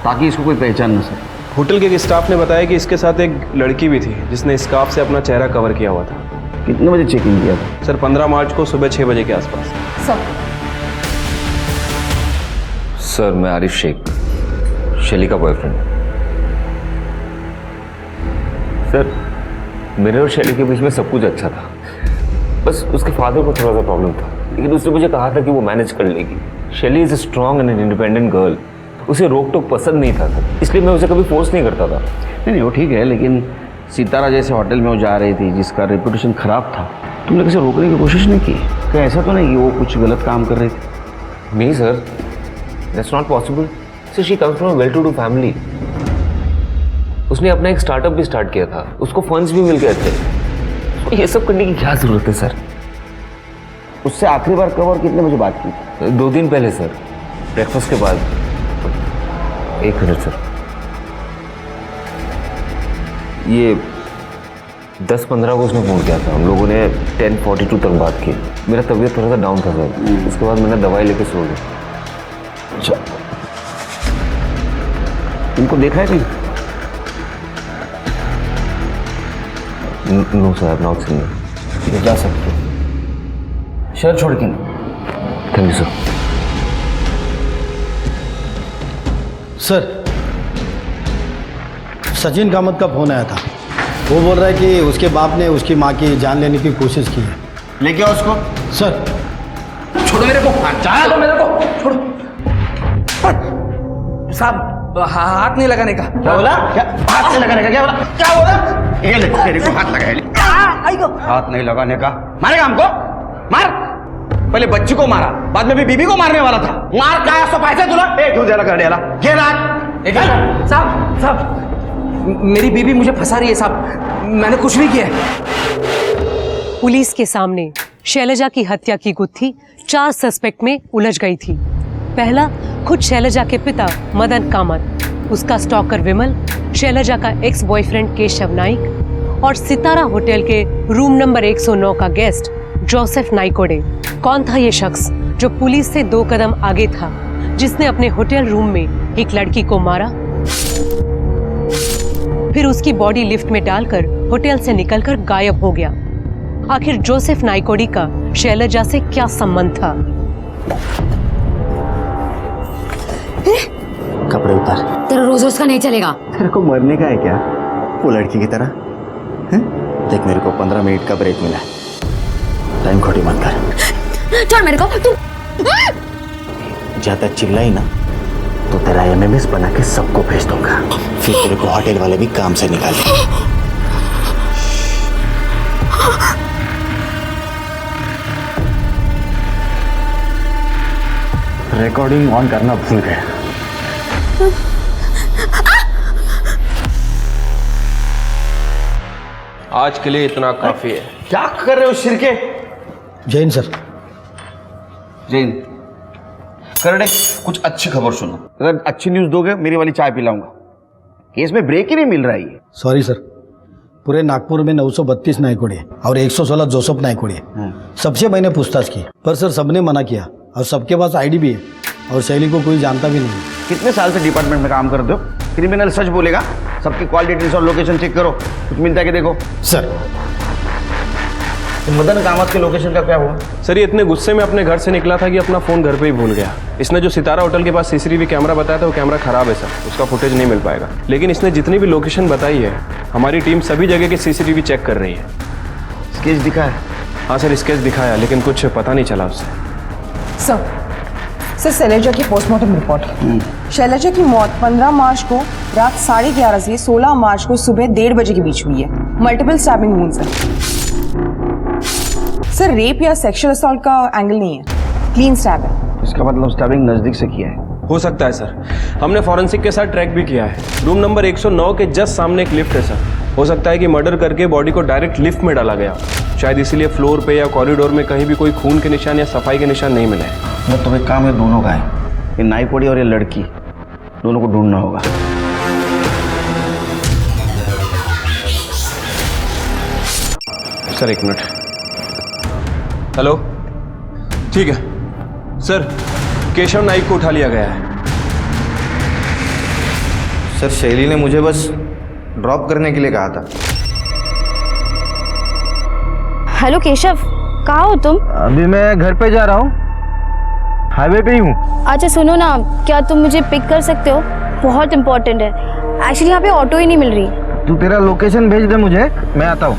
[SPEAKER 2] ताकि इसको कोई पहचान न सके।
[SPEAKER 13] होटल के एक स्टाफ ने बताया कि इसके साथ एक लड़की भी थी जिसने स्कार्फ से अपना चेहरा कवर किया हुआ था।
[SPEAKER 2] कितने बजे चेकिंग किया था?
[SPEAKER 13] सर 15 मार्च को सुबह 6 बजे के आसपास।
[SPEAKER 4] सर
[SPEAKER 6] सर मैं आरिफ शेख, शैली का बॉयफ्रेंड। सर मेरे और शैली के बीच में सब कुछ अच्छा था, बस उसके फादर को थोड़ा सा प्रॉब्लम था, लेकिन उसने मुझे कहा था कि वो मैनेज कर लेगी। शैली is a strong and independent girl, उसे रोक टोक पसंद नहीं था सर, इसलिए मैं उसे कभी फोर्स नहीं करता था।
[SPEAKER 2] नहीं वो ठीक है, लेकिन सितारा जैसे होटल में वो जा रही थी जिसका रेपुटेशन खराब था, तुमने किसी रोकने की कोशिश नहीं की? क्या ऐसा तो नहीं कि वो कुछ गलत काम कर रही थी?
[SPEAKER 6] नहीं sir, that's not possible. Sir she comes from well to do family. उसने अपना एक स्टार्टअप भी स्टार्ट किया था, उसको फंड्स भी मिल गए थे, तो ये सब करने की क्या जरूरत है सर?
[SPEAKER 2] उससे आखिरी बार कब और कितने बजे बात की?
[SPEAKER 6] 2 दिन पहले सर, ब्रेकफास्ट के बाद। 1 मिनट सर, ये 10-15 को उसने फ़ोन किया था, हम लोगों ने 10:42 तक बात की। मेरा तबीयत थोड़ा सा डाउन था सर, उसके बाद मैंने दवाई लेके सो गया।
[SPEAKER 2] अच्छा, इनको देखा है कहीं?
[SPEAKER 6] No sir, I have not seen him.
[SPEAKER 2] ये जा सकते हो, शहर छोड़ के नहीं।
[SPEAKER 6] Thank you sir.
[SPEAKER 11] Sir, Sachin Kamat का फोन आया था। वो बोल रहा है कि उसके बाप ने उसकी माँ की जान लेने की कोशिश की है।
[SPEAKER 2] लेके आओ उसको।
[SPEAKER 11] सर
[SPEAKER 8] छोड़ो मेरे को, छोड़ो मेरे को, छोड़ो साहब, हाथ नहीं लगाने का।
[SPEAKER 2] क्या बोला? क्या हाथ नहीं लगाने का? क्या बोला? क्या बोला? ये ले तेरे को हाथ लगाया। हाथ नहीं लगाने का। मारेगा हमको? मार। पहले बच्ची को मारा, बाद में भी बीबी को मारने वाला था। मार का सो पैसे तुला क्यों देला कर देला? ये रात
[SPEAKER 8] साहब, साहब मेरी बीबी मुझे फंसा रही है साहब, मैंने कुछ नहीं किया है।
[SPEAKER 7] पुलिस के सामने शैलजा की हत्या की गुत्थी 4 सस्पेक्ट में उलझ गई थी। पहला, खुद शैलजा के पिता मदन कामत, उसका स्टॉकर विमल, शैलजा का एक्स बॉयफ्रेंड केशव नाइक और सितारा होटल के रूम नंबर 109 का गेस्ट जोसेफ नाइकोडे। कौन था ये शख्स जो पुलिस से 2 कदम आगे था, जिसने अपने होटल रूम में एक लड़की को मारा, फिर उसकी बॉडी लिफ्ट में डालकर होटल से निकलकर गायब हो गया? आखिर जोसेफ नाइकोडी का शैलजा से क्या संबंध था?
[SPEAKER 2] कपड़े उतार।
[SPEAKER 14] तेरा रोज रोज का नहीं चलेगा।
[SPEAKER 2] तेरे को मरने का है क्या वो लड़की की तरह? हैं? देख मेरे को 15 मिनट का ब्रेक मिला है, टाइम खोटी मत कर।
[SPEAKER 14] छोड़ मेरे को। तू
[SPEAKER 2] ज्यादा चिल्लाई ना तो तेरा MMS बना के सबको भेज दूंगा, फिर तेरे को होटल वाले भी काम से निकाल देंगे। रिकॉर्डिंग ऑन करना भूल गया।
[SPEAKER 13] आज के लिए इतना काफी है।
[SPEAKER 2] क्या कर रहे हो शिरके?
[SPEAKER 11] जैन सर।
[SPEAKER 2] जैन करडे, कुछ अच्छी खबर सुनो। अगर अच्छी न्यूज दोगे मेरी वाली चाय पिलाऊंगा। केस में ब्रेक ही नहीं मिल रहा है ये।
[SPEAKER 11] सॉरी सर, पूरे नागपुर में 932 नाइकोडे और 116 जोसेफ नाइकोडे, सबसे मैंने पूछताछ की, पर सर सबने मना किया और सबके पास ID भी है और शैली को कोई जानता भी नहीं।
[SPEAKER 2] कितने साल से डिपार्टमेंट में काम करते हो? क्रिमिनल सच बोलेगा। सबकी कॉल डिटेल्स और लोकेशन चेक करो, कुछ मिलता है कि देखो।
[SPEAKER 11] सर
[SPEAKER 2] तो मदन कामत के लोकेशन का क्या हुआ?
[SPEAKER 13] सर ये इतने गुस्से में अपने घर से निकला था कि अपना फोन घर पे ही भूल गया। इसने जो सितारा होटल के पास CCTV कैमरा बताया था वो कैमरा खराब है सर, उसका फुटेज नहीं मिल पाएगा। लेकिन इसने जितनी भी लोकेशन बताई है, हमारी टीम सभी जगह के CCTV चेक कर रही है।
[SPEAKER 2] स्केच दिखा है?
[SPEAKER 13] हाँ सर, स्केच दिखाया, लेकिन कुछ पता नहीं चला उससे।
[SPEAKER 4] सर शैलजा की पोस्टमार्टम रिपोर्ट। शैलजा की मौत 15 मार्च को रात 11:30 से 16 मार्च को सुबह 1:30 बजे के बीच हुई है। मल्टीपल स्टैबिंग वुंड्स हैं। सर रेप या सेक्सुअल असॉल्ट का एंगल नहीं है, क्लीन स्टैब है।
[SPEAKER 2] इसका मतलब स्टैबिंग नजदीक से किया है।
[SPEAKER 13] हो सकता है सर, हमने फॉरेंसिक के साथ ट्रैक भी किया है। रूम नंबर 109 के जस्ट सामने एक लिफ्ट है सर। हो सकता है कि मर्डर करके बॉडी को डायरेक्ट लिफ्ट में डाला गया, शायद इसीलिए फ्लोर पे या कॉरिडोर में कहीं भी कोई खून के निशान या सफाई के निशान नहीं मिले।
[SPEAKER 2] मतलब तो एक काम है दोनों का है, ये नाइकोडी और ये लड़की, दोनों को ढूंढना होगा।
[SPEAKER 13] Sir 1 minute. हेलो, ठीक है सर, केशव नाइक को उठा लिया गया है।
[SPEAKER 6] सर शैली ने मुझे बस ड्रॉप करने के लिए कहा था।
[SPEAKER 9] हेलो केशव, कहाँ हो तुम?
[SPEAKER 2] अभी मैं घर पे जा रहा हूँ। हाईवे पे ही हूँ।
[SPEAKER 9] अच्छा सुनो ना, क्या तुम मुझे पिक कर सकते हो? बहुत इम्पोर्टेंट है एक्चुअली, यहाँ पे ऑटो ही नहीं मिल रही।
[SPEAKER 2] तू तेरा लोकेशन भेज दे मुझे, मैं आता हूँ।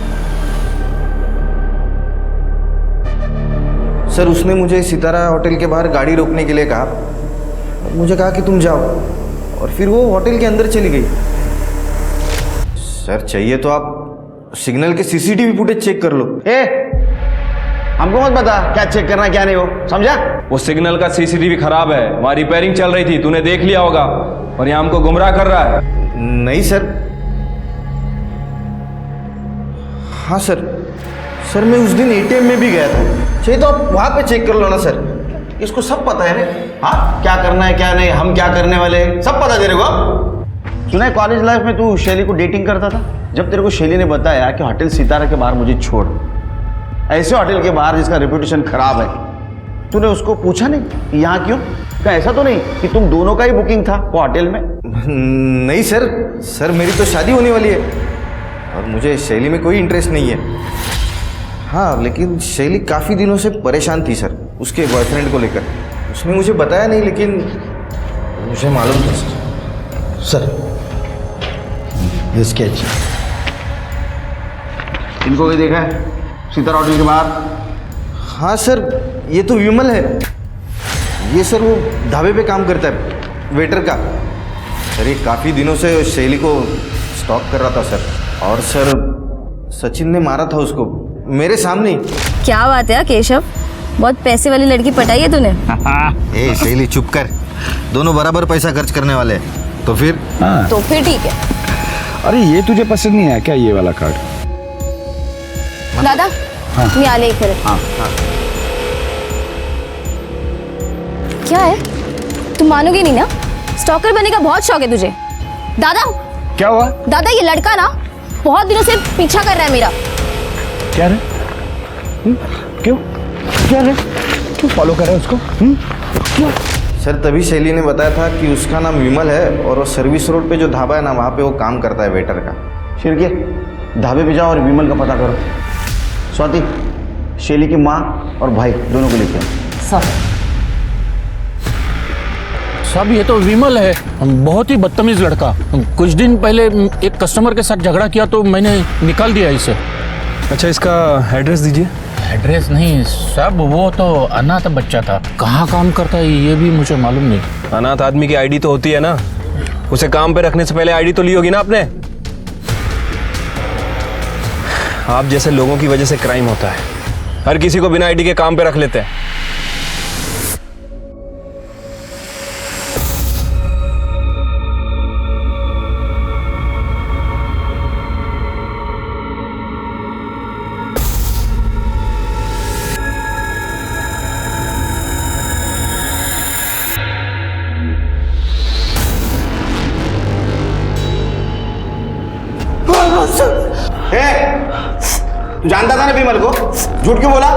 [SPEAKER 2] सर उसने मुझे सितारा होटल के बाहर गाड़ी रोकने के लिए कहा, मुझे कहा कि तुम जाओ, और फिर वो होटल के अंदर चली गई। सर चाहिए तो आप सिग्नल के सीसीटीवी फुटेज चेक कर लो। हमको मत बता क्या चेक करना क्या नहीं हो, समझा?
[SPEAKER 13] वो सिग्नल का सीसीटीवी खराब है, वहां रिपेयरिंग चल रही थी, तूने देख लिया होगा, और यहाँ हमको गुमराह कर रहा है।
[SPEAKER 2] नहीं सर। हाँ सर, सर मैं उस दिन एटीएम में भी गया था, चाहिए तो आप वहां पे चेक कर लो ना सर, इसको सब पता है ना। हाँ क्या करना है क्या नहीं, हम क्या करने वाले हैं, सब पता तेरे को। सुना है कॉलेज लाइफ में तू शैली को डेटिंग करता था, जब तेरे को शैली ने बताया कि होटल सितारा के बाहर मुझे छोड़, ऐसे होटल के बाहर जिसका रेपुटेशन खराब है, तूने उसको पूछा नहीं कि यहाँ क्यों? क्या ऐसा तो नहीं कि तुम दोनों का ही बुकिंग था वो होटल में? नहीं सर, सर मेरी तो शादी होने वाली है और मुझे शैली में कोई इंटरेस्ट नहीं है। हाँ लेकिन शैली काफ़ी दिनों से परेशान थी सर उसके बॉयफ्रेंड को लेकर, उसने मुझे बताया नहीं लेकिन मुझे मालूम था सर।
[SPEAKER 11] सर ये स्केच
[SPEAKER 2] इनको भी देखा है सितारा होटल के बाहर? हाँ सर ये तो विमल है, ये सर वो ढाबे पे काम करता है वेटर का। सर ये काफ़ी दिनों से शैली को स्टॉक कर रहा था सर, और सर सचिन ने मारा था उसको मेरे सामने।
[SPEAKER 9] क्या बात है केशव, बहुत पैसे वाली लड़की पटाई है तूने।
[SPEAKER 2] ए शैली चुप कर, दोनों बराबर पैसा खर्च करने वाले हैं। तो फिर?
[SPEAKER 9] तो फिर ठीक है।
[SPEAKER 5] अरे ये तुझे पसंद नहीं आया क्या ये वाला कार्ड?
[SPEAKER 9] दादा मैं आ ले फिर। क्या है, तुम मानोगे नहीं ना, स्टॉकर बनने का बहुत शौक है तुझे। दादा
[SPEAKER 5] क्या हुआ?
[SPEAKER 9] दादा ये लड़का ना बहुत दिनों से पीछा कर रहा है मेरा।
[SPEAKER 5] क्या रे? क्यों क्या रे, क्यों फॉलो कर रहा है उसको? क्यों?
[SPEAKER 2] सर तभी शैली ने बताया था कि उसका नाम विमल है और वो सर्विस रोड पे जो ढाबा है ना वहाँ पे वो काम करता है वेटर का। शिरके ढाबे पे जाओ और विमल का पता करो। स्वाति शैली की माँ और भाई दोनों को लेके आओ।
[SPEAKER 10] साहब ये तो विमल है, बहुत ही बदतमीज लड़का। कुछ दिन पहले एक कस्टमर के साथ झगड़ा किया तो मैंने निकाल दिया इसे।
[SPEAKER 13] अच्छा इसका एड्रेस दीजिए।
[SPEAKER 10] एड्रेस नहीं साहब, वो तो अनाथ बच्चा था, कहाँ काम करता है ये भी मुझे मालूम नहीं।
[SPEAKER 13] अनाथ आदमी की आईडी तो होती है ना, उसे काम पे रखने से पहले आईडी तो ली होगी ना आपने। आप जैसे लोगों की वजह से क्राइम होता है, हर किसी को बिना आईडी के काम पे रख लेते हैं।
[SPEAKER 2] तू जानता था ना विमल को, झूठ क्यों बोला?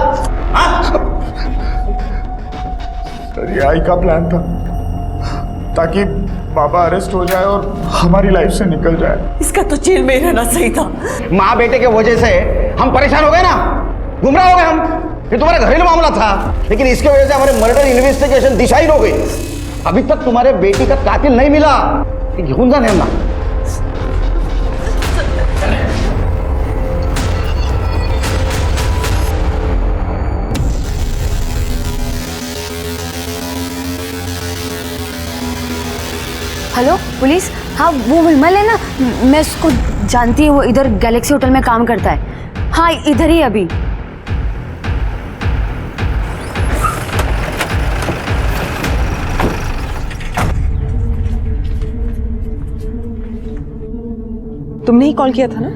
[SPEAKER 2] हाँ?
[SPEAKER 5] सर ये आई का प्लान था ताकि बाबा अरेस्ट हो जाए और हमारी लाइफ से निकल जाए।
[SPEAKER 1] इसका तो जेल में रहना सही था।
[SPEAKER 2] माँ बेटे के वजह से हम परेशान हो गए ना, गुमराह हो गए हम। ये तुम्हारा घरेलू मामला था, लेकिन इसके वजह से हमारे मर्डर इन्वेस्टिगेशन दिशाहीन हो गई। अभी तक तुम्हारे बेटी का कातिल नहीं मिला। घेऊन जा नेमना।
[SPEAKER 9] हेलो पुलिस, हाँ वो विमल है ना, मैं उसको जानती हूँ, वो इधर गैलेक्सी होटल में काम करता है। हाँ इधर ही अभी।
[SPEAKER 4] तुमने ही कॉल किया था ना?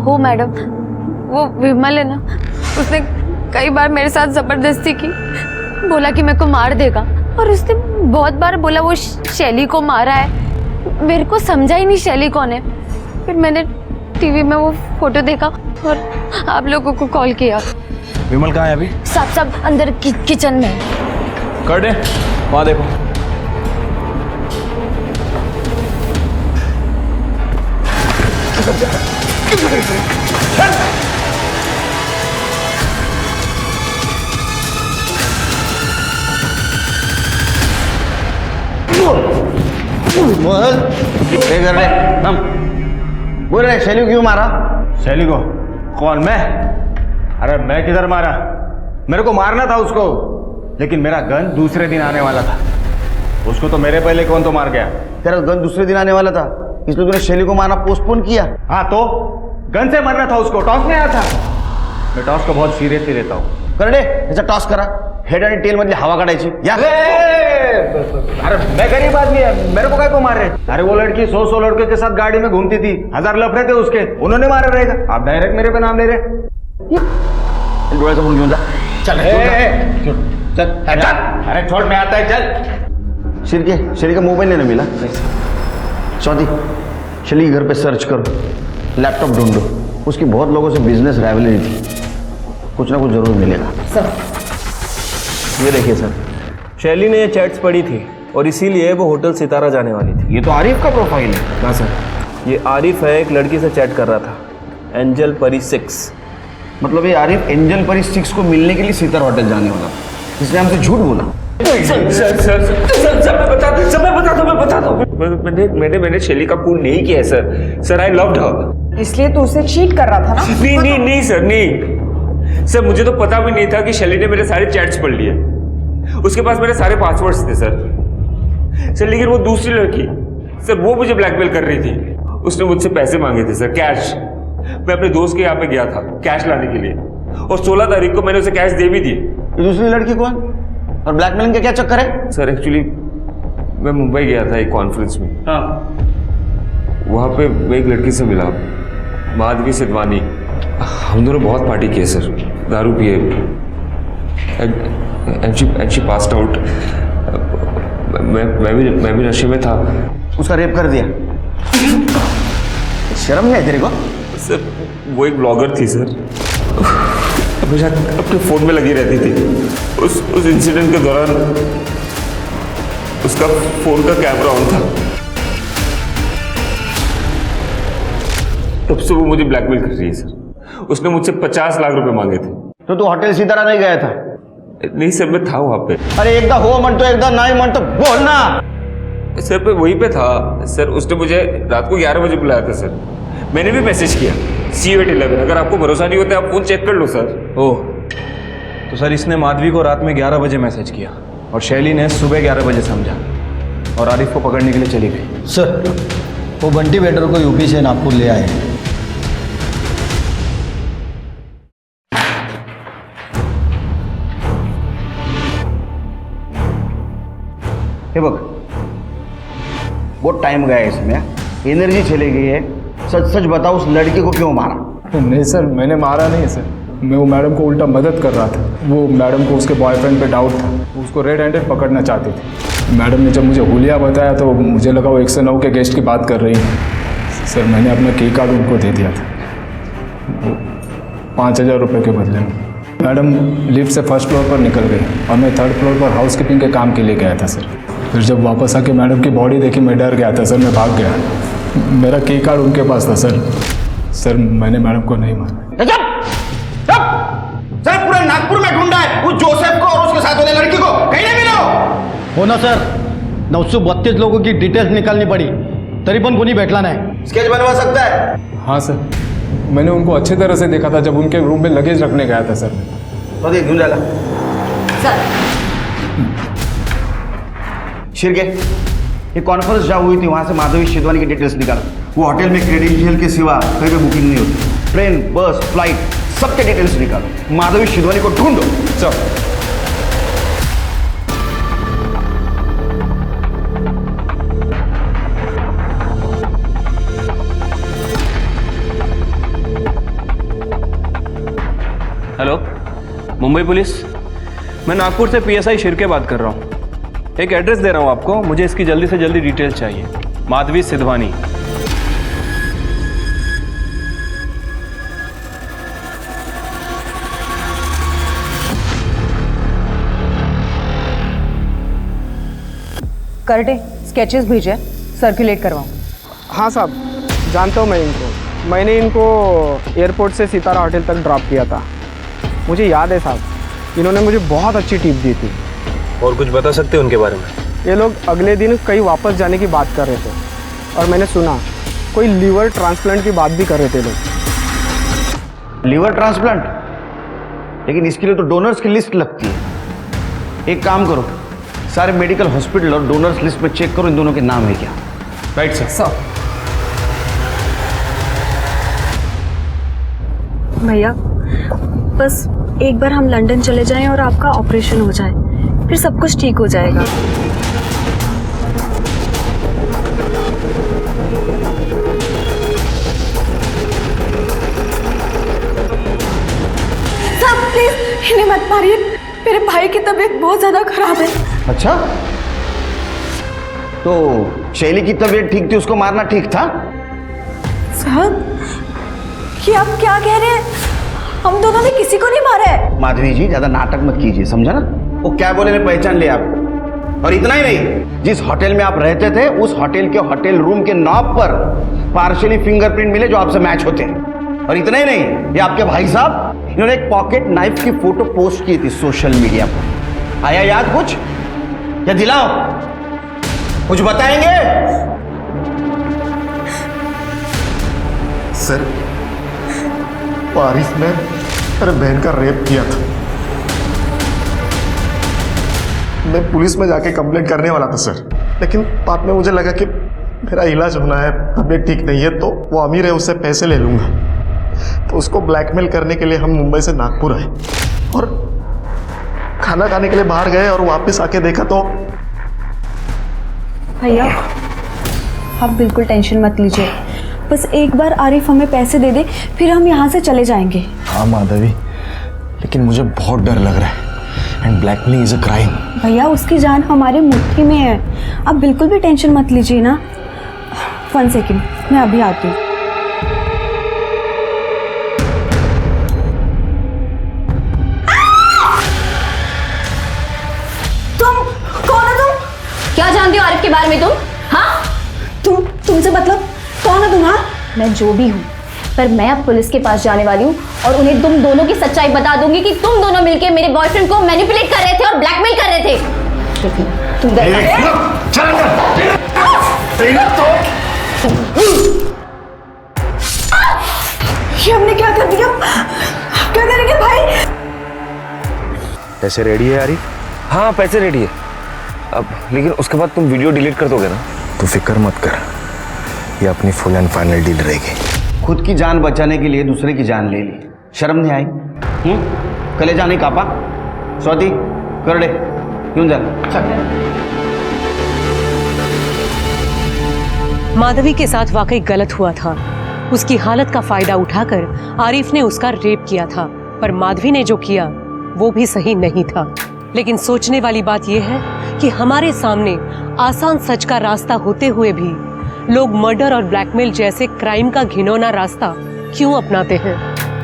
[SPEAKER 9] हो मैडम, वो विमल है ना, उसने कई बार मेरे साथ जबरदस्ती की, बोला कि मेरे को मार देगा, और उसने बहुत बार बोला वो शैली को मारा है। मेरे को समझा ही नहीं शैली कौन है। फिर मैंने टीवी में वो फोटो देखा और आप लोगों को कॉल किया।
[SPEAKER 13] विमल कहाँ है अभी?
[SPEAKER 9] सब अंदर किचन में।
[SPEAKER 13] कर दे, वहाँ देखो।
[SPEAKER 2] बोल क्या कर रहे हम? बोल रहे शैली को क्यों मारा?
[SPEAKER 5] शैली को? कौन, मैं? अरे मैं किधर मारा? मेरे को मारना था उसको, लेकिन मेरा गन दूसरे दिन आने वाला था। उसको तो मेरे पहले कौन तो मार गया।
[SPEAKER 2] तेरा गन दूसरे दिन आने वाला था, इसलिए तूने शैली को मारना पोस्टपोन किया?
[SPEAKER 5] हाँ तो गन से मरना था उसको, टॉस में आया था। मैं टॉस को बहुत सीरियसली लेता हूँ।
[SPEAKER 2] कर दे ऐसा टॉस करा, हेड आणि टेल मधली हवा काढायची या।
[SPEAKER 5] अरे मैं गरीब आदमी है, मेरे को काय को मार रहे? अरे वो लड़की 100 लड़के के साथ गाड़ी में घूमती थी, 1000 लफड़े थे उसके, उन्होंने मारा रहेगा। आप डायरेक्ट मेरे पे नाम ले रहे।
[SPEAKER 2] डोळ्यासमोर घेऊन जा, चल
[SPEAKER 5] चल चल। अरे छोड़, में आता है, चल।
[SPEAKER 2] शैली का मोबाइल नहीं ना मिला? स्वाति, शैली के घर पे सर्च करो, लैपटॉप ढूंढो, उसकी बहुत लोगों से बिजनेस राइवलरी थी, कुछ ना कुछ जरूर मिलेगा।
[SPEAKER 13] सर ये देखिए सर, शैली ने ये चैट्स पढ़ी थी और इसीलिए वो होटल सितारा जाने वाली थी।
[SPEAKER 2] ये तो आरिफ का प्रोफाइल है।
[SPEAKER 13] हाँ सर, ये आरिफ है, एक लड़की से चैट कर रहा था, एंजल परी 6।
[SPEAKER 2] मतलब ये आरिफ एंजल परी 6 को मिलने के लिए सितारा होटल जाने वाला, इसने हमसे झूठ बोला।
[SPEAKER 6] मैंने शैली का खून नहीं किया है sir. Sir I loved her.
[SPEAKER 4] इसलिए तू उसे चीट कर रहा था ना?
[SPEAKER 6] नहीं सर, नहीं सर, मुझे तो पता भी नहीं था कि शैली ने मेरे सारे चैट्स पढ़ लिए। उसके पास मेरे सारे पासवर्ड्स थे सर। लेकिन वो दूसरी लड़की सर, वो मुझे ब्लैकमेल कर रही थी। उसने मुझसे पैसे मांगे थे सर, कैश। मैं अपने दोस्त के यहाँ पे गया था कैश लाने के लिए, और 16 तारीख को मैंने उसे कैश दे भी दिए।
[SPEAKER 2] दूसरी लड़की कौन और ब्लैकमेलिंग का क्या चक्कर है?
[SPEAKER 6] सर एक्चुअली मैं मुंबई गया था एक कॉन्फ्रेंस में।
[SPEAKER 2] हाँ।
[SPEAKER 6] वहाँ पे मैं एक लड़की से मिला, माधवी सिद्धवानी। हम दोनों बहुत पार्टी किए सर, दारू पिए, एंड शी पास्ड आउट। मैं भी नशे में था।
[SPEAKER 2] उसका रेप कर दिया? शर्म नहीं है तेरे को?
[SPEAKER 6] सर वो एक ब्लॉगर थी सर, हमेशा अपने फोन में लगी रहती थी। उस इंसिडेंट के दौरान उसका फोन का कैमरा ऑन था, तब से वो मुझे ब्लैकमेल कर रही है सर। उसने मुझसे 50 लाख रुपए मांगे थे।
[SPEAKER 2] तो तू होटल सितारा नहीं गया था?
[SPEAKER 6] नहीं सर, मैं था वहां पे।
[SPEAKER 2] अरे एकदा हो म्हणतो एकदा नाही म्हणतो, बोलना।
[SPEAKER 6] सर मैं वहीं पे था सर। उसने मुझे रात को 11 बजे बुलाया था सर। मैंने भी मैसेज किया see you at 11। अगर आपको भरोसा नहीं होता आप फोन चेक कर लो सर।
[SPEAKER 13] ओह, तो सर इसने माधवी को रात में 11 बजे मैसेज किया और शैली ने सुबह 11 बजे समझा और आरिफ को पकड़ने के लिए चली गई।
[SPEAKER 14] सर वो बंटी वेटर को यूपी से नागपुर ले आए।
[SPEAKER 2] हे बघ, बहुत टाइम गया है इसमें, एनर्जी चली गई है। सच सच बताओ, उस लड़की को क्यों मारा?
[SPEAKER 15] नहीं सर, मैंने मारा नहीं सर, मैं वो मैडम को उल्टा मदद कर रहा था। वो मैडम को उसके बॉयफ्रेंड पे डाउट था, उसको रेड हैंडेड पकड़ना चाहती थी। मैडम ने जब मुझे हुलिया बताया तो मुझे लगा वो 109 के गेस्ट की बात कर रही है। सर मैंने अपना की कार्ड उनको दे दिया था, 5000 रुपये के बदले में। मैडम लिफ्ट से फर्स्ट फ्लोर पर निकल गई और मैं 3rd फ्लोर पर हाउस कीपिंग के काम के लिए गया था सर। फिर जब वापस आके मैडम की बॉडी देखी मैं डर गया था सर, मैं भाग गया। मेरा की कार्ड उनके पास था सर। सर मैंने मैडम को नहीं मारा।
[SPEAKER 2] सर पूरे नागपुर में ढूंढा है उस जोसेफ को और उसके साथ वाले लड़की को, कहीं नहीं मिला।
[SPEAKER 14] हो ना सर, 932 लोगों की डिटेल्स निकालनी पड़ी, तरी पण कोणी भेटला नहीं।
[SPEAKER 2] स्केच बनवा सकता है?
[SPEAKER 15] हाँ सर, मैंने उनको अच्छी तरह से देखा था जब उनके रूम में लगेज रखने गया था सर।
[SPEAKER 2] तो देख ढूंढ जाएगा शिरके, ये कॉन्फ्रेंस जहाँ हुई थी वहां से माधवी सिद्धवानी की डिटेल्स निकाल। वो होटल में क्रेडेंशियल के सिवा कहीं पे बुकिंग नहीं होती। ट्रेन, बस, फ्लाइट सबके डिटेल्स निकालो। माधवी सिद्धवानी को ढूंढो। चल।
[SPEAKER 13] हेलो, मुंबई पुलिस, मैं नागपुर से PSI शिरके बात कर रहा हूँ। एक एड्रेस दे रहा हूँ आपको, मुझे इसकी जल्दी से जल्दी डिटेल्स चाहिए। माधवी सिद्धवानी।
[SPEAKER 4] करटे स्केचेस भेजे, सर्कुलेट करवाऊँ।
[SPEAKER 3] हाँ साहब, जानता हूँ मैं इनको। मैंने इनको एयरपोर्ट से सितारा होटल तक ड्रॉप किया था। मुझे याद है साहब, इन्होंने मुझे बहुत अच्छी टिप दी थी।
[SPEAKER 13] और कुछ बता सकते हैं उनके बारे में?
[SPEAKER 16] ये लोग अगले दिन कहीं वापस जाने की बात कर रहे थे और मैंने सुना कोई लीवर ट्रांसप्लांट की बात भी कर रहे थे लोग।
[SPEAKER 2] Liver transplant? लेकिन इसके लिए तो डोनर्स की लिस्ट लगती है। एक काम करो, सारे मेडिकल हॉस्पिटल और डोनर्स लिस्ट में चेक करो इन दोनों के नाम है क्या।
[SPEAKER 5] Right sir.
[SPEAKER 9] भैया बस एक बार हम लंदन चले जाएं और आपका ऑपरेशन हो जाए, फिर सब कुछ ठीक हो जाएगा।
[SPEAKER 1] साहब प्लीज इन्हें मत मारिए, मेरे भाई की तबीयत बहुत ज्यादा खराब है।
[SPEAKER 2] अच्छा, तो शैली की तबीयत ठीक थी, उसको मारना ठीक था?
[SPEAKER 1] साहब ये आप क्या कह रहे हैं? हम दोनों ने किसी को नहीं मारा है।
[SPEAKER 2] माधवी जी ज्यादा नाटक मत कीजिए, समझा ना? वो क्या बोले ने पहचान लिया आपको। और इतना ही नहीं, जिस होटल में आप रहते थे उस होटल के होटल रूम के नॉब पर पार्शियली फिंगरप्रिंट मिले जो आपसे मैच होते हैं। और इतना ही नहीं, ये आपके भाई साहब इन्होंने एक पॉकेट नाइफ की फोटो पोस्ट की थी सोशल मीडिया पर। आया याद कुछ? या दिलाओ, कुछ बताएंगे?
[SPEAKER 17] सर आरिफ ने मेरे बहन का रेप किया था। मैं पुलिस में जाके कंप्लेंट करने वाला था सर, लेकिन बाद में मुझे लगा कि मेरा इलाज होना है, तबीयत ठीक नहीं है, तो वो अमीर है उससे पैसे ले लूँगा। तो उसको ब्लैकमेल करने के लिए हम मुंबई से नागपुर आए और खाना खाने के लिए बाहर गए और वापस आके देखा तो।
[SPEAKER 9] भैया आप बिल्कुल टेंशन मत लीजिए, बस एक बार आरिफ हमें पैसे दे दे, फिर हम यहाँ से चले जाएंगे।
[SPEAKER 11] हाँ माधवी, लेकिन मुझे बहुत डर लग रहा है and blackmailing is a crime.
[SPEAKER 9] भैया उसकी जान हमारी मुट्ठी में है, आप बिल्कुल भी टेंशन मत लीजिए ना। 1 सेकेंड, मैं अभी आती हूँ।
[SPEAKER 1] तुम कौन हो? तुम
[SPEAKER 9] क्या जानती हो आरिफ के बारे में तुम? हाँ
[SPEAKER 1] तुमसे मतलब कौन हो तुम? हाँ
[SPEAKER 9] मैं जो भी हूँ, पर मैं अब पुलिस के पास जाने वाली हूँ और उन्हें तुम दोनों की सच्चाई बता दूंगी कि तुम दोनों मिलकर मेरे बॉयफ्रेंड को मैनिपुलेट कर रहे थे और ब्लैकमेल कर रहे थे। तुम
[SPEAKER 1] ये हमने क्या कर दिया? क्या करेंगे भाई?
[SPEAKER 11] पैसे रेडी है आरिफ?
[SPEAKER 6] हाँ पैसे रेडी है अब, लेकिन उसके बाद तुम वीडियो डिलीट कर दोगे ना?
[SPEAKER 11] तू फिक्र मत कर, ये अपनी फुल एंड फाइनल डील रहेगी।
[SPEAKER 2] खुद की जान बचाने के लिए दूसरे की जान ले ली, शर्म नहीं आई? कलेजा नहीं कापा? स्वाति कर दे, क्यों जा?
[SPEAKER 7] माधवी के साथ वाकई गलत हुआ था। उसकी हालत का फायदा उठाकर आरिफ ने उसका रेप किया था, पर माधवी ने जो किया वो भी सही नहीं था। लेकिन सोचने वाली बात यह है कि हमारे सामने आसान सच का रास्ता होते हुए भी लोग मर्डर और ब्लैकमेल जैसे क्राइम का घिनौना रास्ता क्यों अपनाते हैं?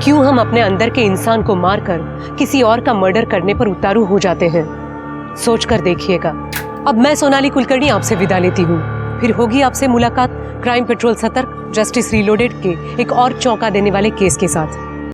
[SPEAKER 7] क्यों हम अपने अंदर के इंसान को मारकर किसी और का मर्डर करने पर उतारू हो जाते हैं? सोचकर देखिएगा। अब मैं सोनाली कुलकर्णी आपसे विदा लेती हूँ, फिर होगी आपसे मुलाकात क्राइम पेट्रोल सतर्क जस्टिस रीलोडेड के एक और चौंका देने वाले केस के साथ।